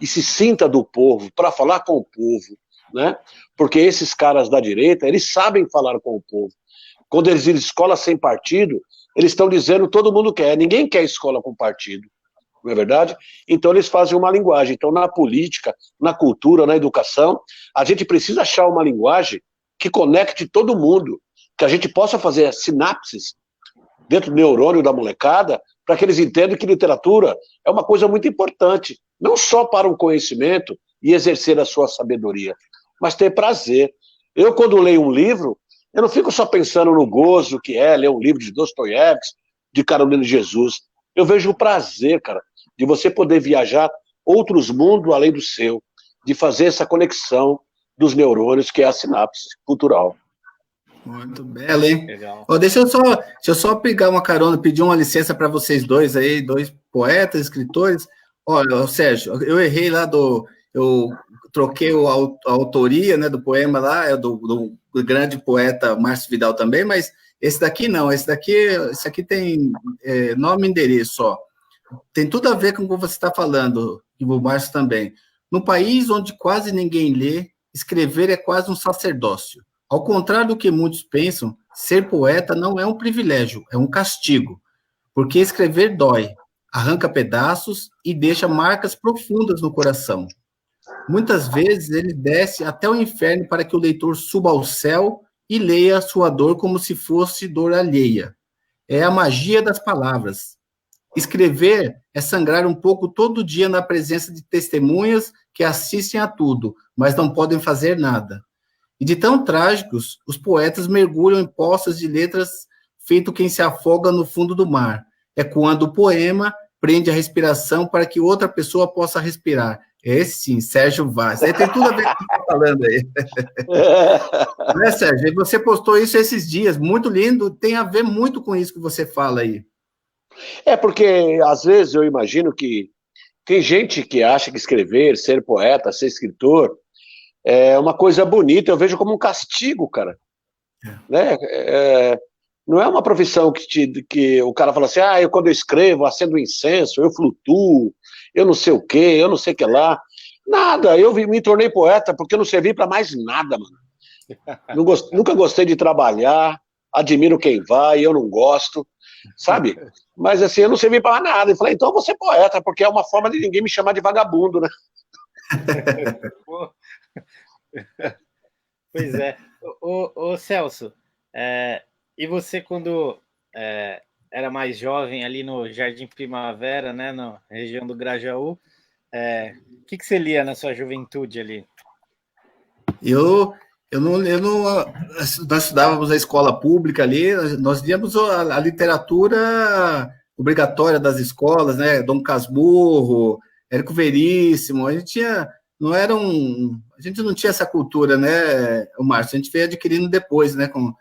e se sinta do povo, para falar com o povo, né? Porque esses caras da direita, eles sabem falar com o povo. Quando eles dizem escola sem partido, eles estão dizendo todo mundo quer, ninguém quer escola com partido, não é verdade? Então eles fazem uma linguagem. Então na política, na cultura, na educação, a gente precisa achar uma linguagem que conecte todo mundo, que a gente possa fazer sinapses dentro do neurônio da molecada, para que eles entendam que literatura é uma coisa muito importante, não só para o conhecimento e exercer a sua sabedoria, mas ter prazer. Eu, quando leio um livro, eu não fico só pensando no gozo que é ler um livro de Dostoiévski, de Carolina de Jesus. Eu vejo o prazer, cara, de você poder viajar outros mundos além do seu, de fazer essa conexão dos neurônios, que é a sinapse cultural. Muito belo, hein? Legal. Ó, deixa eu só pegar uma carona, pedir uma licença para vocês dois aí, dois poetas, escritores. Olha, Sérgio, eu errei lá eu troquei a autoria, né, do poema lá, é do grande poeta Márcio Vidal também, mas esse daqui não, esse aqui tem nome e endereço só. Tem tudo a ver com o que você está falando, e o Márcio também. No país onde quase ninguém lê, escrever é quase um sacerdócio. Ao contrário do que muitos pensam, ser poeta não é um privilégio, é um castigo, porque escrever dói, arranca pedaços e deixa marcas profundas no coração. Muitas vezes ele desce até o inferno para que o leitor suba ao céu e leia a sua dor como se fosse dor alheia. É a magia das palavras. Escrever é sangrar um pouco todo dia na presença de testemunhas que assistem a tudo, mas não podem fazer nada. E de tão trágicos, os poetas mergulham em poças de letras feito quem se afoga no fundo do mar. É quando o poema prende a respiração para que outra pessoa possa respirar. Esse sim, Sérgio Vaz. Aí tem tudo a ver com o que você está falando aí. Né, Sérgio? E você postou isso esses dias, muito lindo, tem a ver muito com isso que você fala aí. Porque às vezes eu imagino que tem gente que acha que escrever, ser poeta, ser escritor, é uma coisa bonita, eu vejo como um castigo, cara. Né? Não é uma profissão que o cara fala assim, quando eu escrevo, acendo incenso, eu flutuo, eu não sei o quê, eu não sei o que lá. Nada, eu me tornei poeta porque eu não servi para mais nada, mano. Nunca gostei de trabalhar, admiro quem vai, eu não gosto, sabe? Mas assim, eu não servi para nada. E falei, então eu vou ser poeta, porque é uma forma de ninguém me chamar de vagabundo, né? Pois é. Ô Celso, e você quando era mais jovem ali no Jardim Primavera, né, na região do Grajaú, o que você lia na sua juventude ali? Nós estudávamos na escola pública ali, nós líamos a literatura obrigatória das escolas, né, Dom Casmurro, Érico Veríssimo, a gente não tinha essa cultura, né, Márcio, a gente veio adquirindo depois, né, com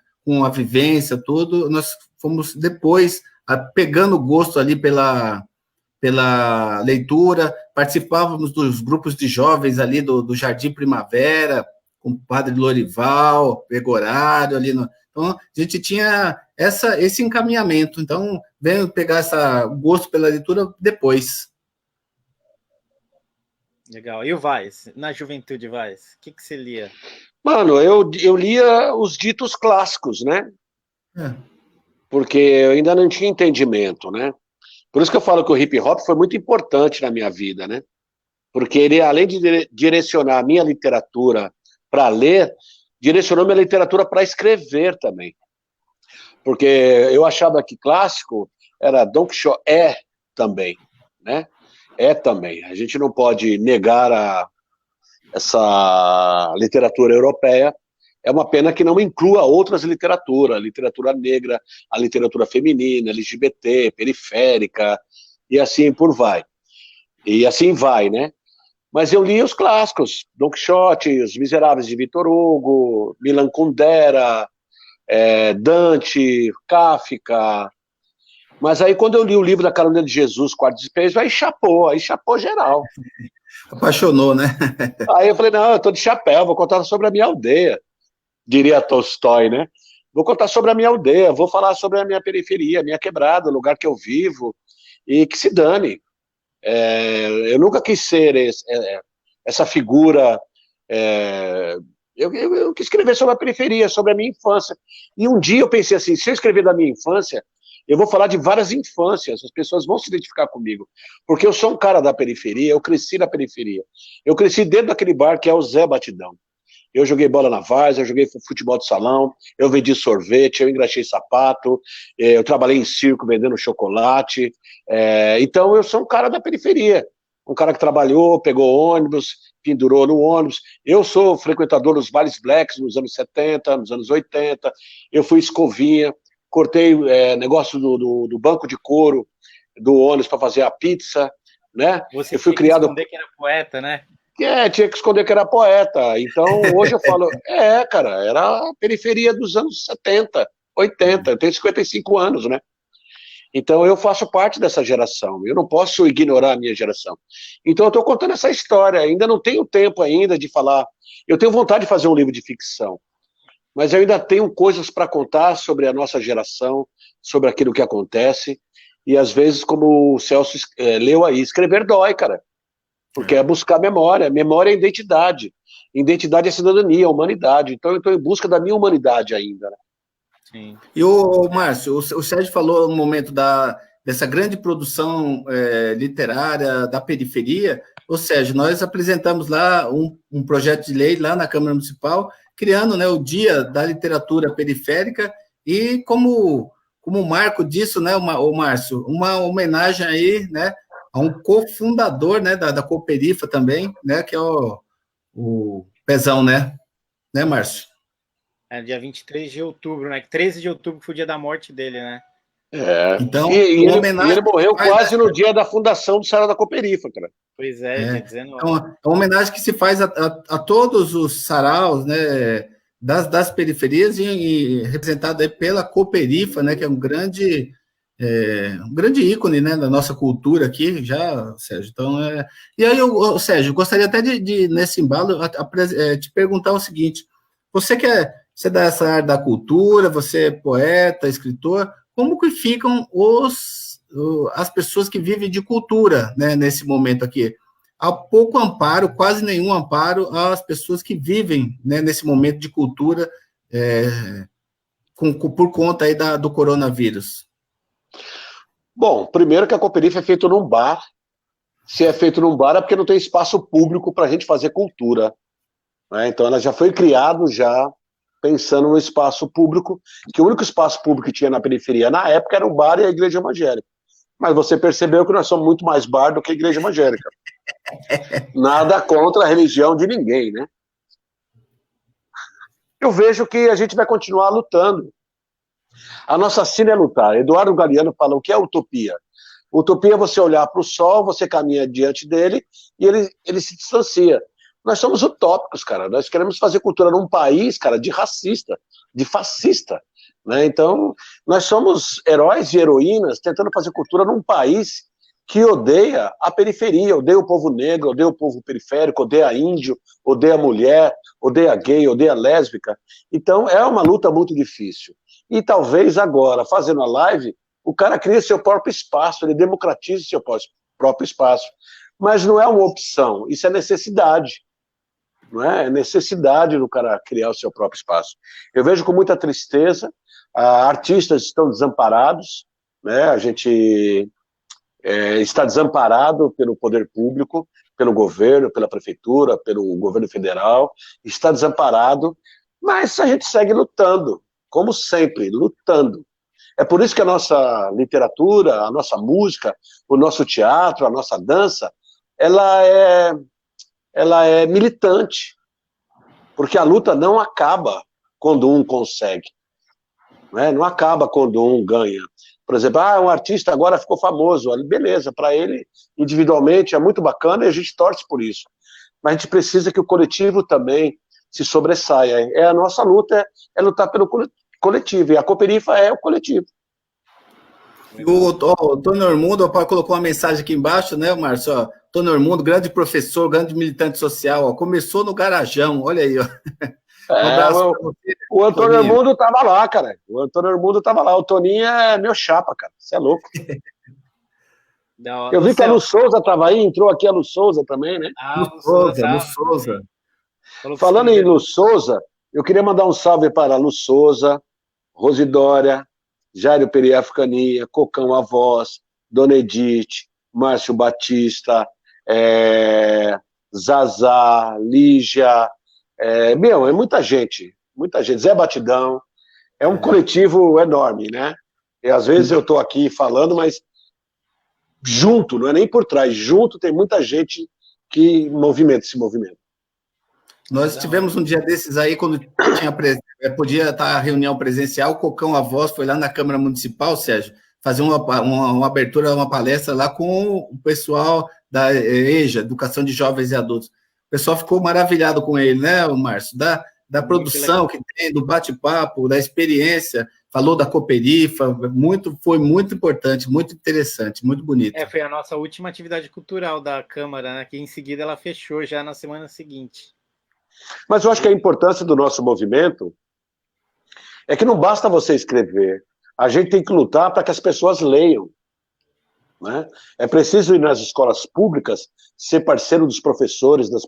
a vivência, tudo, nós fomos depois pegando gosto ali pela leitura, participávamos dos grupos de jovens ali do Jardim Primavera, com o Padre Lorival, Pegorário ali, então a gente tinha esse encaminhamento, então venho pegar esse gosto pela leitura depois. Legal. E o Vaz? Na juventude, Vaz? O que você lia? Mano, eu lia os ditos clássicos, né? Porque eu ainda não tinha entendimento, né? Por isso que eu falo que o hip hop foi muito importante na minha vida, né? Porque ele, além de direcionar a minha literatura para ler, direcionou minha literatura para escrever também. Porque eu achava que clássico era Don Quixote, também, né? Também. A gente não pode negar essa literatura europeia. É uma pena que não inclua outras literaturas, a literatura negra, a literatura feminina, LGBT, periférica, e assim por vai. E assim vai, né? Mas eu li os clássicos, Don Quixote, Os Miseráveis de Victor Hugo, Milan Kundera, Dante, Kafka. Mas aí quando eu li o livro da Carolina de Jesus, Quarto Despejo, aí chapou geral. Apaixonou, né? Aí eu falei, não, eu tô de chapéu, vou contar sobre a minha aldeia, diria Tolstói, né? Vou contar sobre a minha aldeia, vou falar sobre a minha periferia, a minha quebrada, o lugar que eu vivo, e que se dane. Eu nunca quis ser essa figura. Eu quis escrever sobre a periferia, sobre a minha infância. E um dia eu pensei assim, se eu escrever da minha infância, eu vou falar de várias infâncias, as pessoas vão se identificar comigo. Porque eu sou um cara da periferia, eu cresci na periferia. Eu cresci dentro daquele bar que é o Zé Batidão. Eu joguei bola na Várzea, eu joguei futebol de salão, eu vendi sorvete, eu engraxei sapato, eu trabalhei em circo vendendo chocolate. Então eu sou um cara da periferia, um cara que trabalhou, pegou ônibus, pendurou no ônibus. Eu sou frequentador dos Vales Blacks nos anos 70, nos anos 80, eu fui escovinha, cortei negócio do banco de couro do ônibus para fazer a pizza, né? Você eu fui tinha criado... que esconder que era poeta, né? Tinha que esconder que era poeta. Então, hoje eu falo, cara, era a periferia dos anos 70, 80, eu tenho 55 anos, né? Então, eu faço parte dessa geração, eu não posso ignorar a minha geração. Então, eu estou contando essa história, ainda não tenho tempo ainda de falar, eu tenho vontade de fazer um livro de ficção, mas eu ainda tenho coisas para contar sobre a nossa geração, sobre aquilo que acontece, e às vezes, como o Celso leu aí, escrever dói, cara. Porque é buscar memória. Memória é identidade. Identidade é cidadania, humanidade. Então eu estou em busca da minha humanidade ainda. Né? Sim. E o Márcio, o Sérgio falou no momento dessa grande produção literária da periferia. Ou seja, nós apresentamos lá um projeto de lei lá na Câmara Municipal, criando, né, o Dia da Literatura Periférica, e como marco disso, né, o Márcio, uma homenagem aí, né, a um cofundador, né, da Cooperifa também, né, que é o Pezão, né, Márcio? Dia 23 de outubro, né? 13 de outubro foi o dia da morte dele, né? Então, ele morreu quase no dia da fundação do Sarau da Cooperifa, cara. Pois dia 19. Então, é uma homenagem que se faz a todos os saraus, né, das periferias e representado aí pela Cooperifa, né, que é um grande ícone, né, da nossa cultura aqui, já, Sérgio. Então, E aí, Sérgio, gostaria até de nesse embalo, te perguntar o seguinte: você é dessa área da cultura, você é poeta, escritor, como que ficam as pessoas que vivem de cultura, né, nesse momento aqui? Há pouco amparo, quase nenhum amparo às pessoas que vivem, né, nesse momento de cultura por conta aí do coronavírus. Bom, primeiro que a Cooperifa é feita num bar. Se é feito num bar é porque não tem espaço público para a gente fazer cultura. Né? Então ela já foi criada pensando no espaço público, que o único espaço público que tinha na periferia na época era o bar e a igreja evangélica. Mas você percebeu que nós somos muito mais bar do que a igreja evangélica. Nada contra a religião de ninguém, né? Eu vejo que a gente vai continuar lutando. A nossa sina é lutar. Eduardo Galeano fala o que é utopia. Utopia é você olhar para o sol, você caminha diante dele e ele se distancia. Nós somos utópicos, cara. Nós queremos fazer cultura num país, cara, de racista, de fascista. Né? Então, nós somos heróis e heroínas tentando fazer cultura num país que odeia a periferia, odeia o povo negro, odeia o povo periférico, odeia índio, odeia mulher, odeia gay, odeia lésbica. Então, é uma luta muito difícil. E talvez agora, fazendo a live, o cara cria seu próprio espaço, ele democratiza seu próprio espaço. Mas não é uma opção, isso é necessidade. Não é? É necessidade do cara criar o seu próprio espaço. Eu vejo com muita tristeza, artistas estão desamparados, né? A gente está desamparado pelo poder público, pelo governo, pela prefeitura, pelo governo federal, está desamparado, mas a gente segue lutando, como sempre, lutando. É por isso que a nossa literatura, a nossa música, o nosso teatro, a nossa dança, ela é militante, porque a luta não acaba quando um consegue, né? Não acaba quando um ganha. Por exemplo, um artista agora ficou famoso, beleza, para ele, individualmente, é muito bacana e a gente torce por isso. Mas a gente precisa que o coletivo também se sobressaia. A nossa luta é lutar pelo coletivo, e a Cooperifa é o coletivo. O Tony Ormundo colocou uma mensagem aqui embaixo, né, Márcio? Ó, Tony Ormundo, grande professor, grande militante social, ó, começou no Garajão, olha aí, ó. O Antônio Ormundo estava lá, cara. O Antônio Ormundo estava lá. O Toninho é meu chapa, cara. Você é louco. Eu vi que a Lu Souza estava aí, entrou aqui a Lu Souza também, né? Lu Souza. Falando em Lu Souza, eu queria mandar um salve para Lu Souza, Rosidória, Jairo Peri Africaninha, Cocão Avós, Dona Edith, Márcio Batista, Zazá, Lígia, É muita gente, muita gente. Zé Batidão, é um coletivo enorme, né? E às vezes eu estou aqui falando, mas junto, não é nem por trás, junto tem muita gente que movimenta esse movimento. Nós tivemos um dia desses aí, quando podia estar a reunião presencial, o Cocão A Voz foi lá na Câmara Municipal, Sérgio, fazer uma abertura, uma palestra lá com o pessoal da EJA, Educação de Jovens e Adultos. O pessoal ficou maravilhado com ele, né, Márcio? Da produção que tem, do bate-papo, da experiência, falou da Cooperifa, foi muito importante, muito interessante, muito bonito. Foi a nossa última atividade cultural da Câmara, né, que em seguida ela fechou já na semana seguinte. Mas eu acho que a importância do nosso movimento é que não basta você escrever, a gente tem que lutar para que as pessoas leiam. Né? É preciso ir nas escolas públicas, ser parceiro dos professores, das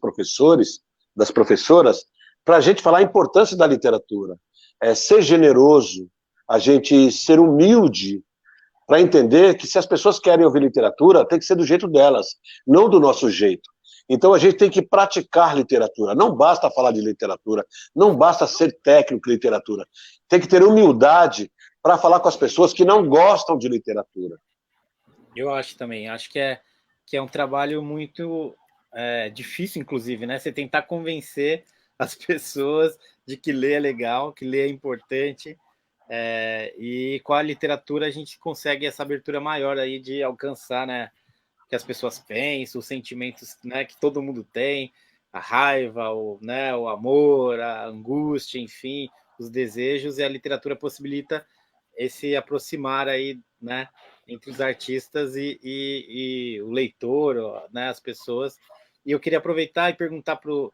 professoras, para a gente falar a importância da literatura. Ser generoso, a gente ser humilde, para entender que se as pessoas querem ouvir literatura, tem que ser do jeito delas, não do nosso jeito. Então a gente tem que praticar literatura, não basta falar de literatura, não basta ser técnico de literatura, tem que ter humildade para falar com as pessoas que não gostam de literatura. Eu acho também, acho que é um trabalho muito difícil, inclusive, né? Você tentar convencer as pessoas de que ler é legal, que ler é importante, e com a literatura a gente consegue essa abertura maior aí de alcançar, né, que as pessoas pensam, os sentimentos, né, que todo mundo tem, a raiva, o amor, a angústia, enfim, os desejos, e a literatura possibilita esse aproximar aí, né, entre os artistas e o leitor, né, as pessoas. E eu queria aproveitar e perguntar para o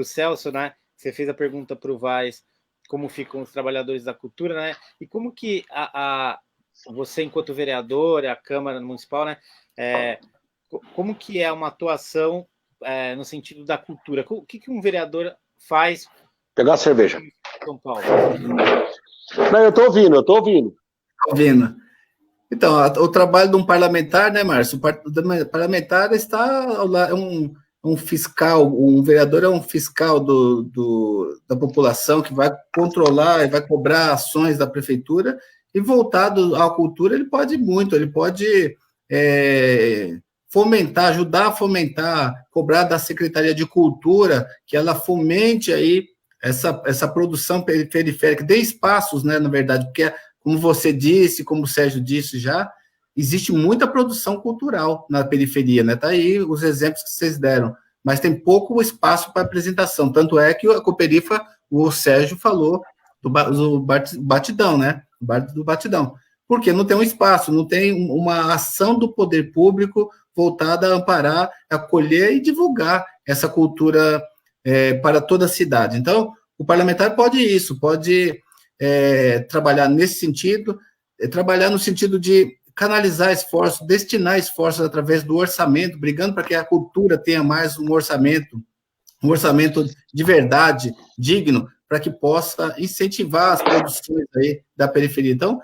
Celso, né, você fez a pergunta para o Vaz, como ficam os trabalhadores da cultura, né, e como que você, enquanto vereador, a Câmara Municipal, né, como que é uma atuação no sentido da cultura? O que um vereador faz? Pegar a cerveja. São Paulo. Não, eu estou ouvindo. Ouvindo. Então, o trabalho de um parlamentar, né, Márcio? O parlamentar está lá, um fiscal, um vereador é um fiscal da população que vai controlar e vai cobrar ações da prefeitura, e voltado à cultura, ele pode muito, ele pode fomentar, ajudar a fomentar, cobrar da Secretaria de Cultura que ela fomente aí essa produção periférica, dê espaços, né, na verdade, porque, como você disse, como o Sérgio disse já, existe muita produção cultural na periferia, né? Tá aí os exemplos que vocês deram, mas tem pouco espaço para apresentação, tanto é que a Cooperifa, o Sérgio falou do Batidão, né? O bar do Batidão. Porque não tem um espaço, não tem uma ação do poder público voltada a amparar, acolher e divulgar essa cultura para toda a cidade. Então, o parlamentar pode trabalhar nesse sentido, trabalhar no sentido de canalizar esforços, destinar esforços através do orçamento, brigando para que a cultura tenha mais um orçamento de verdade, digno, para que possa incentivar as produções aí da periferia. Então,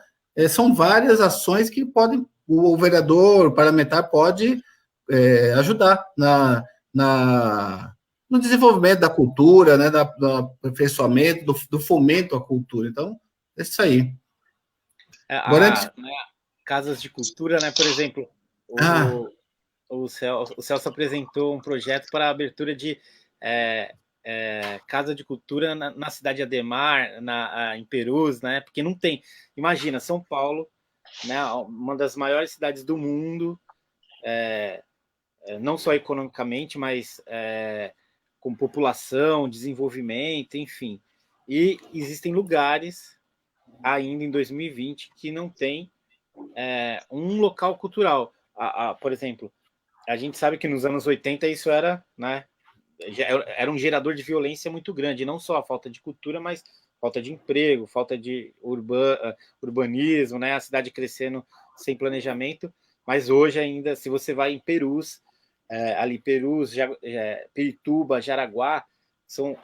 são várias ações que o vereador, o parlamentar pode ajudar no desenvolvimento da cultura, né, do aperfeiçoamento, do fomento à cultura. Então, é isso aí. Casas de cultura, né? Por exemplo, o Celso apresentou um projeto para a abertura de casa de cultura na cidade de Ademar, em Perus, né? Porque não tem. Imagina, São Paulo, né? Uma das maiores cidades do mundo, não só economicamente, mas com população, desenvolvimento, enfim. E existem lugares, ainda em 2020, que não tem um local cultural. Por exemplo, a gente sabe que nos anos 80 isso era, né, era um gerador de violência muito grande, não só a falta de cultura, mas falta de emprego, falta de urbanismo, né, a cidade crescendo sem planejamento. Mas hoje ainda, se você vai em Perus, ali Perus, Pirituba, Jaraguá, são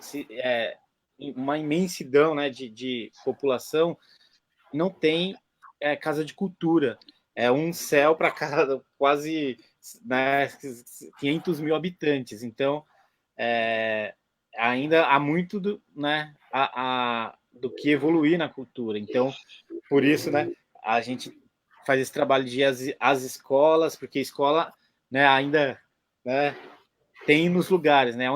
uma imensidão, né, de população, não tem casa de cultura. É um céu para cada quase, né, 500 mil habitantes. Então, ainda há muito né, do que evoluir na cultura. Então, por isso, né, a gente faz esse trabalho de ir às escolas, porque a escola, né, ainda, né, tem nos lugares, né? A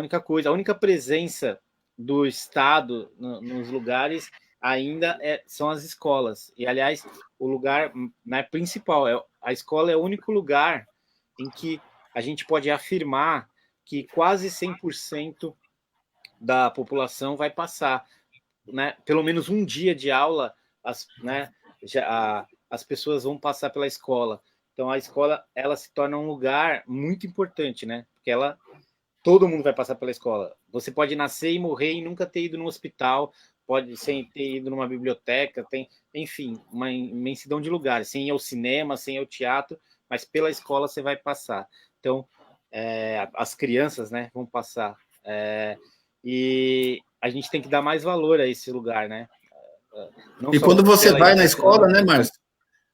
única presença do Estado nos lugares ainda são as escolas. E, aliás, o lugar, né, principal, a escola é o único lugar em que a gente pode afirmar que quase 100% da população vai passar, né, pelo menos um dia de aula, né, as pessoas vão passar pela escola. Então, a escola, ela se torna um lugar muito importante, né? Porque todo mundo vai passar pela escola. Você pode nascer e morrer e nunca ter ido no hospital, pode sem ter ido numa biblioteca, enfim, uma imensidão de lugares, sem ir ao cinema, sem ir ao teatro, mas pela escola você vai passar. Então, as crianças, né, vão passar. E a gente tem que dar mais valor a esse lugar, né? E quando você vai na escola, né, Márcio?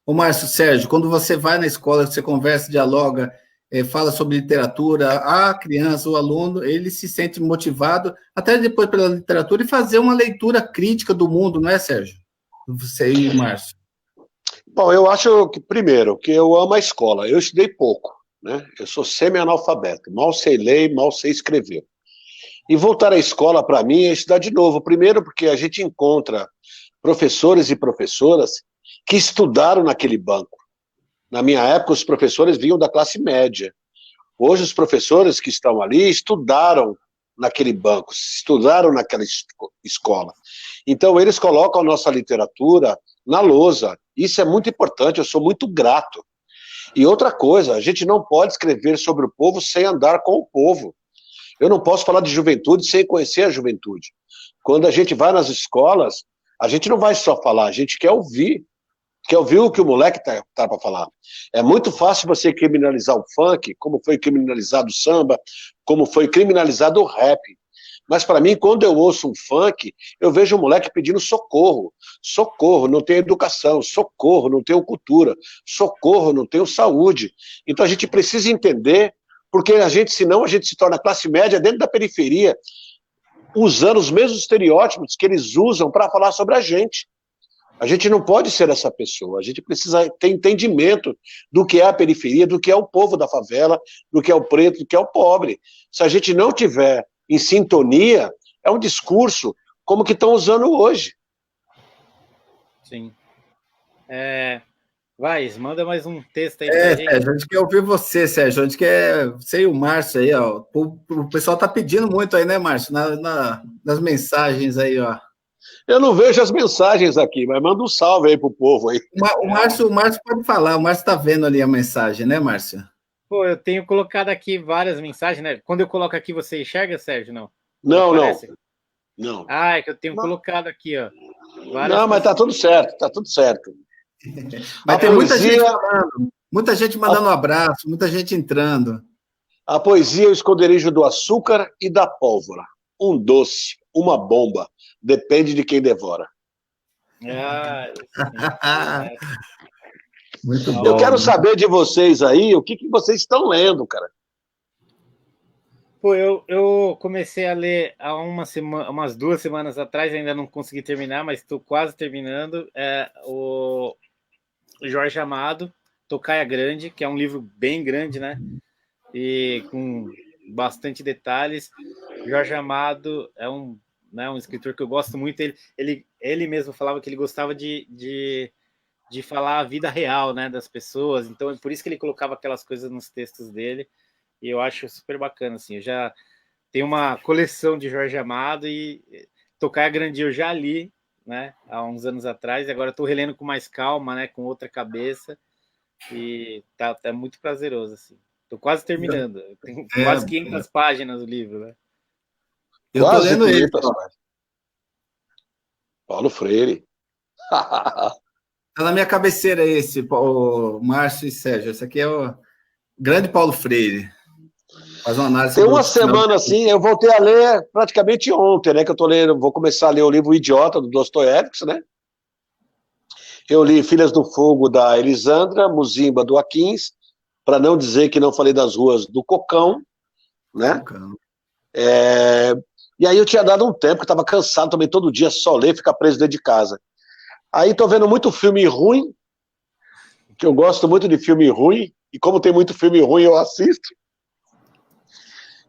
Ô, Márcio, Sérgio, quando você vai na escola, você conversa, dialoga, fala sobre literatura, a criança, o aluno, ele se sente motivado, até depois pela literatura, e fazer uma leitura crítica do mundo, não é, Sérgio? Você e o Márcio. Bom, eu acho que, primeiro, que eu amo a escola. Eu estudei pouco, né? Eu sou semi-analfabeto, mal sei ler, mal sei escrever. E voltar à escola, para mim, é estudar de novo. Primeiro, porque a gente encontra professores e professoras que estudaram naquele banco. Na minha época, os professores vinham da classe média. Hoje, os professores que estão ali estudaram naquele banco, estudaram naquela escola. Então, eles colocam a nossa literatura na lousa. Isso é muito importante, eu sou muito grato. E outra coisa, a gente não pode escrever sobre o povo sem andar com o povo. Eu não posso falar de juventude sem conhecer a juventude. Quando a gente vai nas escolas, a gente não vai só falar, a gente quer ouvir o que o moleque tá para falar. É muito fácil você criminalizar o funk, como foi criminalizado o samba, como foi criminalizado o rap. Mas para mim, quando eu ouço um funk, eu vejo um moleque pedindo socorro. Socorro, não tenho educação. Socorro, não tenho cultura. Socorro, não tenho saúde. Então a gente precisa entender, porque senão a gente se torna classe média dentro da periferia, usando os mesmos estereótipos que eles usam para falar sobre a gente. A gente não pode ser essa pessoa, a gente precisa ter entendimento do que é a periferia, do que é o povo da favela, do que é o preto, do que é o pobre. Se a gente não tiver em sintonia, é um discurso como que estão usando hoje. Sim. Vai, manda mais um texto aí pra gente. Sérgio, a gente quer ouvir você, Sérgio. A gente quer você e o Márcio aí, ó. O pessoal tá pedindo muito aí, né, Márcio? Nas mensagens aí, ó. Eu não vejo as mensagens aqui, mas manda um salve aí pro povo aí. O Márcio pode falar, o Márcio tá vendo ali a mensagem, né, Márcio? Pô, eu tenho colocado aqui várias mensagens, né? Quando eu coloco aqui, você enxerga, Sérgio, não? Não. Não. É que eu tenho colocado aqui, ó. Não, mas tá tudo certo, tá tudo certo. Mas tem muita gente mandando um abraço, muita gente entrando. A poesia é o esconderijo do açúcar e da pólvora. Um doce, uma bomba, depende de quem devora. Muito bom. Eu quero saber de vocês aí, o que vocês estão lendo, cara? Pô, eu comecei a ler há umas 2 semanas atrás, ainda não consegui terminar, mas estou quase terminando. O Jorge Amado, Tocaia Grande, que é um livro bem grande, né? E com bastante detalhes. Jorge Amado é um escritor que eu gosto muito. Ele mesmo falava que ele gostava de falar a vida real, né, das pessoas. Então, é por isso que ele colocava aquelas coisas nos textos dele. E eu acho super bacana, assim. Eu já tenho uma coleção de Jorge Amado e Tocaia Grande eu já li, né, há uns anos atrás, e agora estou relendo com mais calma, né, com outra cabeça, e tá muito prazeroso, assim. Estou quase terminando, tem quase 500 páginas o livro, né? Eu estou lendo ele. Paulo Freire. Tá na minha cabeceira esse, o Márcio e Sérgio. Esse aqui é o grande Paulo Freire. Faz uma análise. Tem uma semana assim, eu voltei a ler praticamente ontem, né? Que eu tô lendo, vou começar a ler o livro O Idiota, do Dostoiévski, né? Eu li Filhas do Fogo, da Elisandra, Muzimba, do Aquins, para não dizer que não falei das Ruas do Cocão, né? E aí eu tinha dado um tempo, que eu estava cansado também, todo dia só ler, ficar preso dentro de casa. Aí tô vendo muito filme ruim, que eu gosto muito de filme ruim, e como tem muito filme ruim, eu assisto.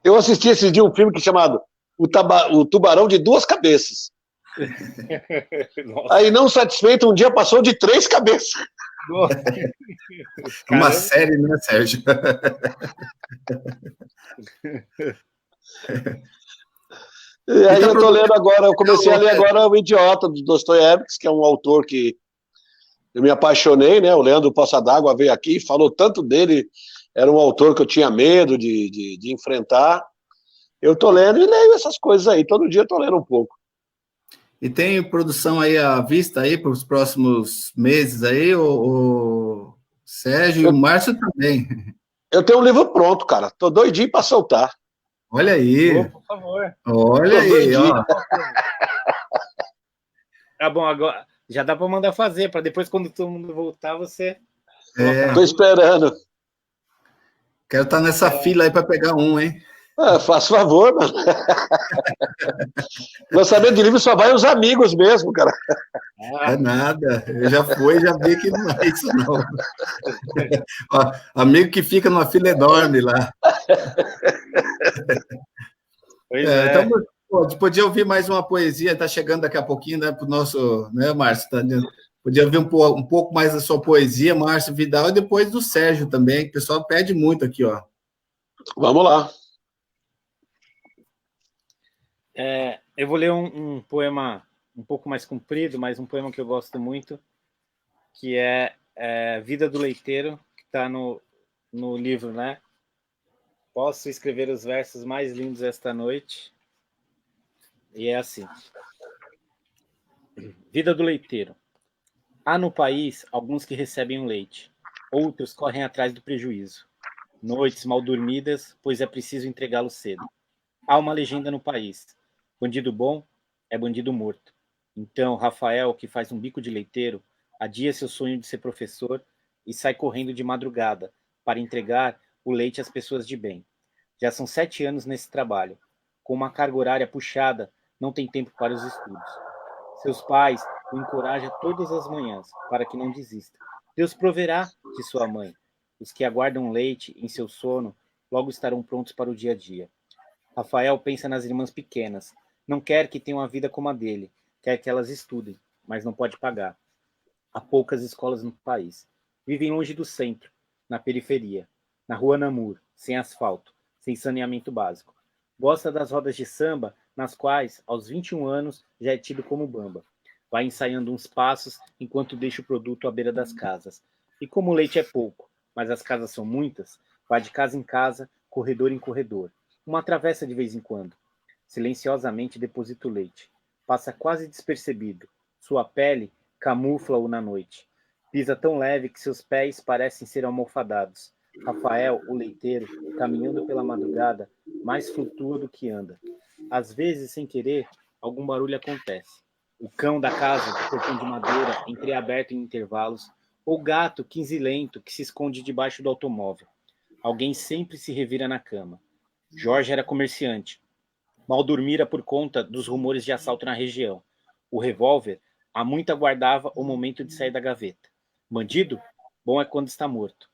Eu assisti esse dia um filme chamado O Tubarão de Duas Cabeças. Aí, não satisfeito, um dia passou de 3 cabeças. Uma série, né, Sérgio? E aí eu tô lendo agora, eu comecei a ler agora O Idiota, do Dostoiévski, que é um autor que eu me apaixonei, né? O Leandro Poça d'Água veio aqui e falou tanto dele, era um autor que eu tinha medo de enfrentar. Eu tô lendo e leio essas coisas aí, todo dia eu tô lendo um pouco. E tem produção aí à vista aí para os próximos meses aí, o Sérgio e o Márcio também. Eu tenho um livro pronto, cara. Tô doidinho para soltar. Olha aí. Por favor. Olha aí, ó. Tá bom, agora já dá para mandar fazer, para depois, quando todo mundo voltar, você... Tô esperando. Quero estar nessa fila aí para pegar um, hein? Faz favor, mano. Lançamento de livro só vai os amigos mesmo, cara. É nada. Eu já fui, já vi que não é isso, não. Ó, amigo que fica numa fila enorme lá. Então, podia ouvir mais uma poesia, está chegando daqui a pouquinho, né, para o nosso, né, Márcio? Podia ouvir um pouco mais da sua poesia, Márcio Vidal, e depois do Sérgio também, que o pessoal pede muito aqui, ó. Vamos lá. Eu vou ler um poema um pouco mais comprido, mas um poema que eu gosto muito, que é Vida do Leiteiro, que está no livro, né? Posso escrever os versos mais lindos esta noite. E é assim. Vida do leiteiro. Há no país alguns que recebem o leite, outros correm atrás do prejuízo. Noites mal dormidas, pois é preciso entregá-lo cedo. Há uma legenda no país. Bandido bom é bandido morto. Então, Rafael, que faz um bico de leiteiro, adia seu sonho de ser professor e sai correndo de madrugada para entregar o leite às pessoas de bem. Já são 7 anos nesse trabalho. Com uma carga horária puxada, não tem tempo para os estudos. Seus pais o encorajam todas as manhãs para que não desista. Deus proverá, de sua mãe. Os que aguardam leite em seu sono logo estarão prontos para o dia a dia. Rafael pensa nas irmãs pequenas. Não quer que tenham uma vida como a dele. Quer que elas estudem, mas não pode pagar. Há poucas escolas no país. Vivem longe do centro, na periferia, na rua Namur, sem asfalto, sem saneamento básico. Gosta das rodas de samba, nas quais, aos 21 anos, já é tido como bamba. Vai ensaiando uns passos enquanto deixa o produto à beira das casas. E como o leite é pouco, mas as casas são muitas, vai de casa em casa, corredor em corredor. Uma travessa de vez em quando. Silenciosamente deposita o leite. Passa quase despercebido. Sua pele camufla-o na noite. Pisa tão leve que seus pés parecem ser almofadados. Rafael, o leiteiro, caminhando pela madrugada, mais flutua do que anda. Às vezes, sem querer, algum barulho acontece. O cão da casa, do portão de madeira, entreaberto em intervalos, ou gato quinzilento que se esconde debaixo do automóvel. Alguém sempre se revira na cama. Jorge era comerciante. Mal dormira por conta dos rumores de assalto na região. O revólver há muito aguardava o momento de sair da gaveta. Bandido? Bom é quando está morto.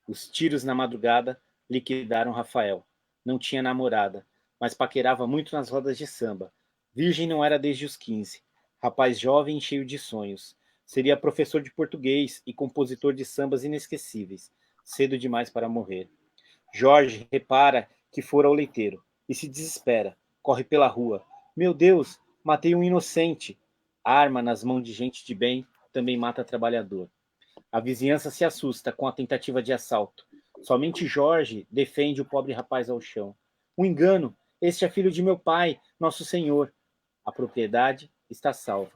Os tiros na madrugada liquidaram Rafael. Não tinha namorada, mas paquerava muito nas rodas de samba. Virgem não era desde os 15. Rapaz jovem e cheio de sonhos. Seria professor de português e compositor de sambas inesquecíveis. Cedo demais para morrer. Jorge repara que fora o leiteiro e se desespera. Corre pela rua. Meu Deus, matei um inocente. Arma nas mãos de gente de bem também mata trabalhador. A vizinhança se assusta com a tentativa de assalto. Somente Jorge defende o pobre rapaz ao chão. Um engano. Este é filho de meu pai, nosso senhor. A propriedade está salva.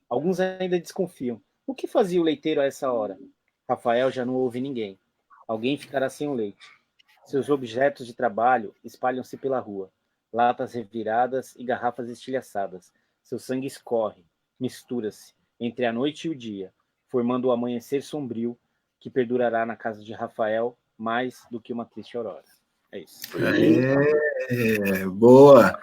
Alguns ainda desconfiam. O que fazia o leiteiro a essa hora? Rafael já não ouve ninguém. Alguém ficará sem o leite. Seus objetos de trabalho espalham-se pela rua. Latas reviradas e garrafas estilhaçadas. Seu sangue escorre, mistura-se entre a noite e o dia, formando o amanhecer sombrio que perdurará na casa de Rafael mais do que uma triste aurora. É isso. Boa!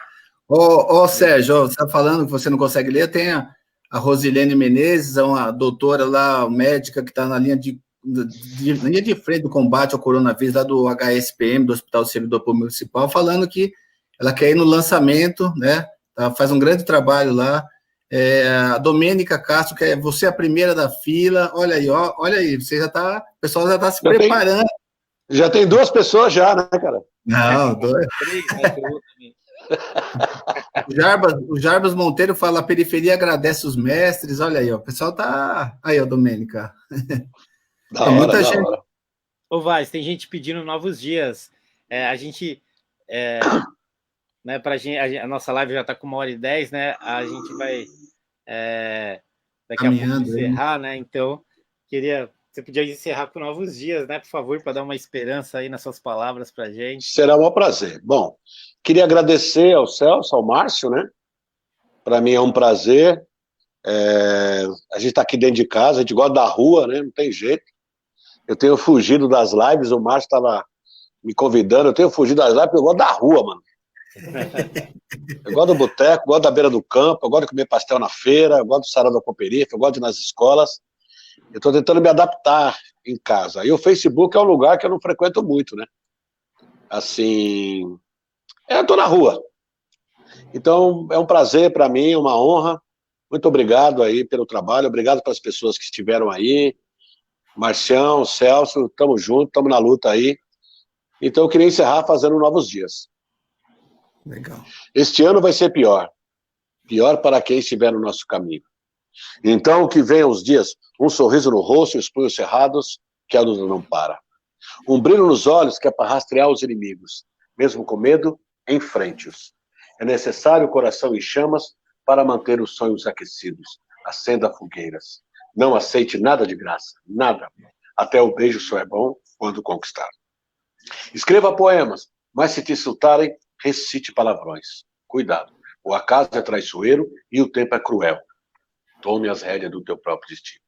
Sérgio, você está falando que você não consegue ler, tem a Rosilene Menezes, é uma doutora lá, médica, que está na linha de frente do combate ao coronavírus, lá do HSPM, do Hospital Servidor Público Municipal, falando que ela quer ir no lançamento, né? Faz um grande trabalho lá. A Domênica Castro, que é você a primeira da fila, olha aí, você o pessoal já está se preparando. Já tem 2 pessoas já, né, cara? Não, 2. 3, né? O Jarbas Monteiro fala, a periferia agradece os mestres, olha aí, ó, o pessoal tá... Aí, ó, Domênica. Tem muita gente. Hora. Ô, Vaz, tem gente pedindo novos dias. A gente... né, a nossa live já está com 1h10, né? A gente vai daqui a pouco encerrar, né? Então, você podia encerrar com novos dias, né? Por favor, para dar uma esperança aí nas suas palavras para a gente. Será um prazer. Bom, queria agradecer ao Celso, ao Márcio, né? Para mim é um prazer. A gente está aqui dentro de casa, a gente gosta da rua, né? Não tem jeito. Eu tenho fugido das lives, o Márcio estava me convidando, eu tenho fugido das lives porque eu gosto da rua, mano. Eu gosto do boteco, gosto da beira do campo, eu gosto de comer pastel na feira, eu gosto do sarau da cooperifa, eu gosto de ir nas escolas. Eu estou tentando me adaptar em casa. E o Facebook é um lugar que eu não frequento muito, né? Assim, eu estou na rua. Então, é um prazer para mim, uma honra. Muito obrigado aí pelo trabalho, obrigado pelas pessoas que estiveram aí. Marcião, Celso, estamos juntos, estamos na luta aí. Então, eu queria encerrar fazendo novos dias. Legal. Este ano vai ser pior. Pior para quem estiver no nosso caminho. Então, que venham os dias, um sorriso no rosto e os punhos cerrados, que a luta não para. Um brilho nos olhos que é para rastrear os inimigos. Mesmo com medo, enfrente-os. É necessário o coração em chamas para manter os sonhos aquecidos. Acenda fogueiras. Não aceite nada de graça, nada. Até o beijo só é bom quando conquistado. Escreva poemas, mas se te insultarem, recite palavrões. Cuidado, o acaso é traiçoeiro e o tempo é cruel. Tome as rédeas do teu próprio destino.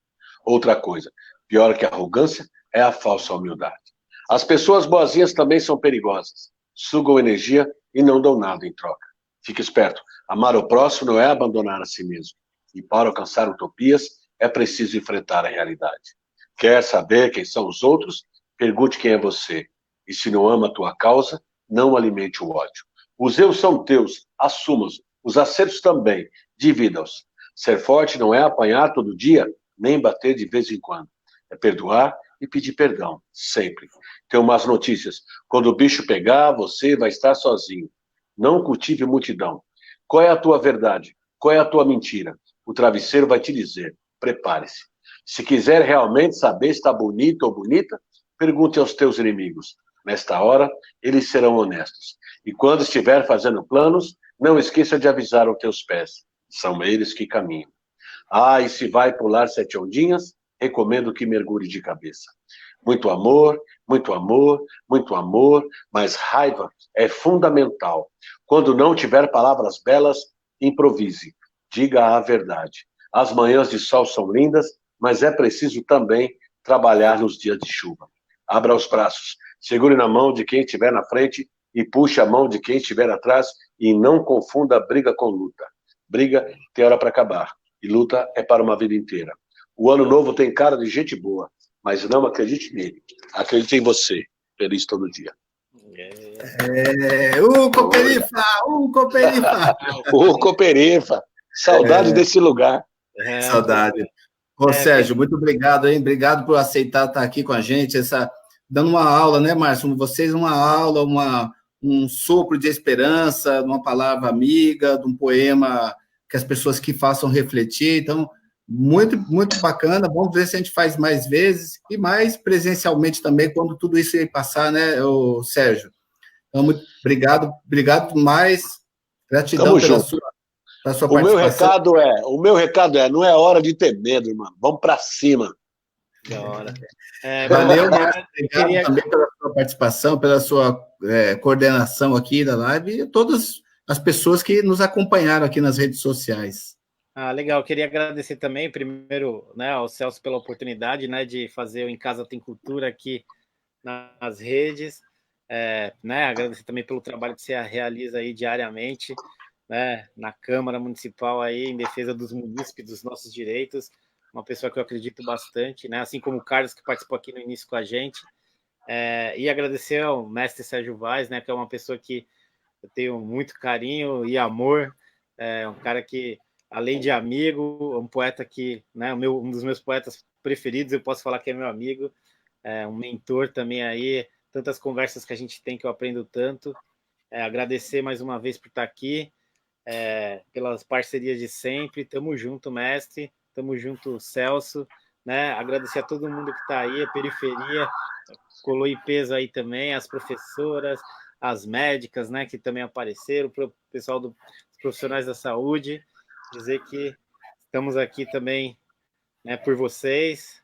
Outra coisa, pior que a arrogância, é a falsa humildade. As pessoas boazinhas também são perigosas. Sugam energia e não dão nada em troca. Fique esperto, amar o próximo não é abandonar a si mesmo. E para alcançar utopias, é preciso enfrentar a realidade. Quer saber quem são os outros? Pergunte quem é você. E se não ama a tua causa, não alimente o ódio. Os erros são teus, assuma-os. Os acertos também, divida-os. Ser forte não é apanhar todo dia, nem bater de vez em quando. É perdoar e pedir perdão, sempre. Tenho umas notícias. Quando o bicho pegar, você vai estar sozinho. Não cultive multidão. Qual é a tua verdade? Qual é a tua mentira? O travesseiro vai te dizer. Prepare-se. Se quiser realmente saber se está bonito ou bonita, pergunte aos teus inimigos. Nesta hora, eles serão honestos. E quando estiver fazendo planos, não esqueça de avisar os teus pés. São eles que caminham. E se vai pular 7 ondinhas, recomendo que mergulhe de cabeça. Muito amor, muito amor, muito amor, mas raiva é fundamental. Quando não tiver palavras belas, improvise. Diga a verdade. As manhãs de sol são lindas, mas é preciso também trabalhar nos dias de chuva. Abra os braços, segure na mão de quem estiver na frente e puxe a mão de quem estiver atrás e não confunda briga com luta. Briga tem hora para acabar e luta é para uma vida inteira. O ano novo tem cara de gente boa, mas não acredite nele. Acredite em você. Feliz todo dia. Cooperifa! Cooperifa! Cooperifa! Saudade desse lugar. Saudade. Sérgio, muito obrigado, hein? Obrigado por aceitar estar aqui com a gente, dando uma aula, né, Márcio? Vocês uma aula, um sopro de esperança, uma palavra amiga, de um poema que as pessoas que façam refletir. Então, muito, muito bacana. Vamos ver se a gente faz mais vezes e mais presencialmente também, quando tudo isso ir passar, né, Sérgio? Então, muito obrigado mais. Gratidão pela sua participação. O meu recado é, não é hora de ter medo, irmão. Vamos para cima. Da hora. Valeu, Márcio. Obrigado também pela sua participação, pela sua coordenação aqui da live e todas as pessoas que nos acompanharam aqui nas redes sociais. Legal. Queria agradecer também, primeiro, né, ao Celso pela oportunidade, né, de fazer o Em Casa Tem Cultura aqui nas redes. Né, agradecer também pelo trabalho que você realiza aí diariamente. né, na Câmara Municipal aí, em defesa dos munícipes, dos nossos direitos, uma pessoa que eu acredito bastante, né, assim como o Carlos, que participou aqui no início com a gente, e agradecer ao mestre Sérgio Vaz, né, que é uma pessoa que eu tenho muito carinho e amor, um cara que, além de amigo, um poeta que, né, um dos meus poetas preferidos, eu posso falar que é meu amigo, um mentor também aí, tantas conversas que a gente tem que eu aprendo tanto, agradecer mais uma vez por estar aqui, pelas parcerias de sempre, tamo junto, mestre, tamo junto, Celso, né, agradecer a todo mundo que está aí, a periferia, colou em peso aí também, as professoras, as médicas, né, que também apareceram, o pessoal dos profissionais da saúde, dizer que estamos aqui também, né, por vocês,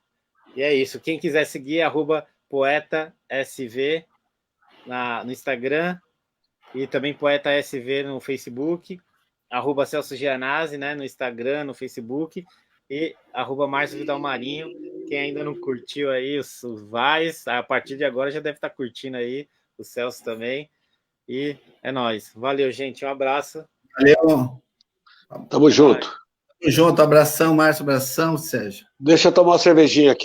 e é isso. Quem quiser seguir, @poetasv no Instagram, e também poetasv no Facebook, @Celso Gianazzi, né, no Instagram, no Facebook, e @Márcio Vidal Marinho. Quem ainda não curtiu aí os Vaz, a partir de agora já deve estar curtindo aí, o Celso também. E é nóis. Valeu, gente. Um abraço. Valeu. Tamo junto. Tamo junto. Abração, Márcio. Abração, Sérgio. Deixa eu tomar uma cervejinha aqui.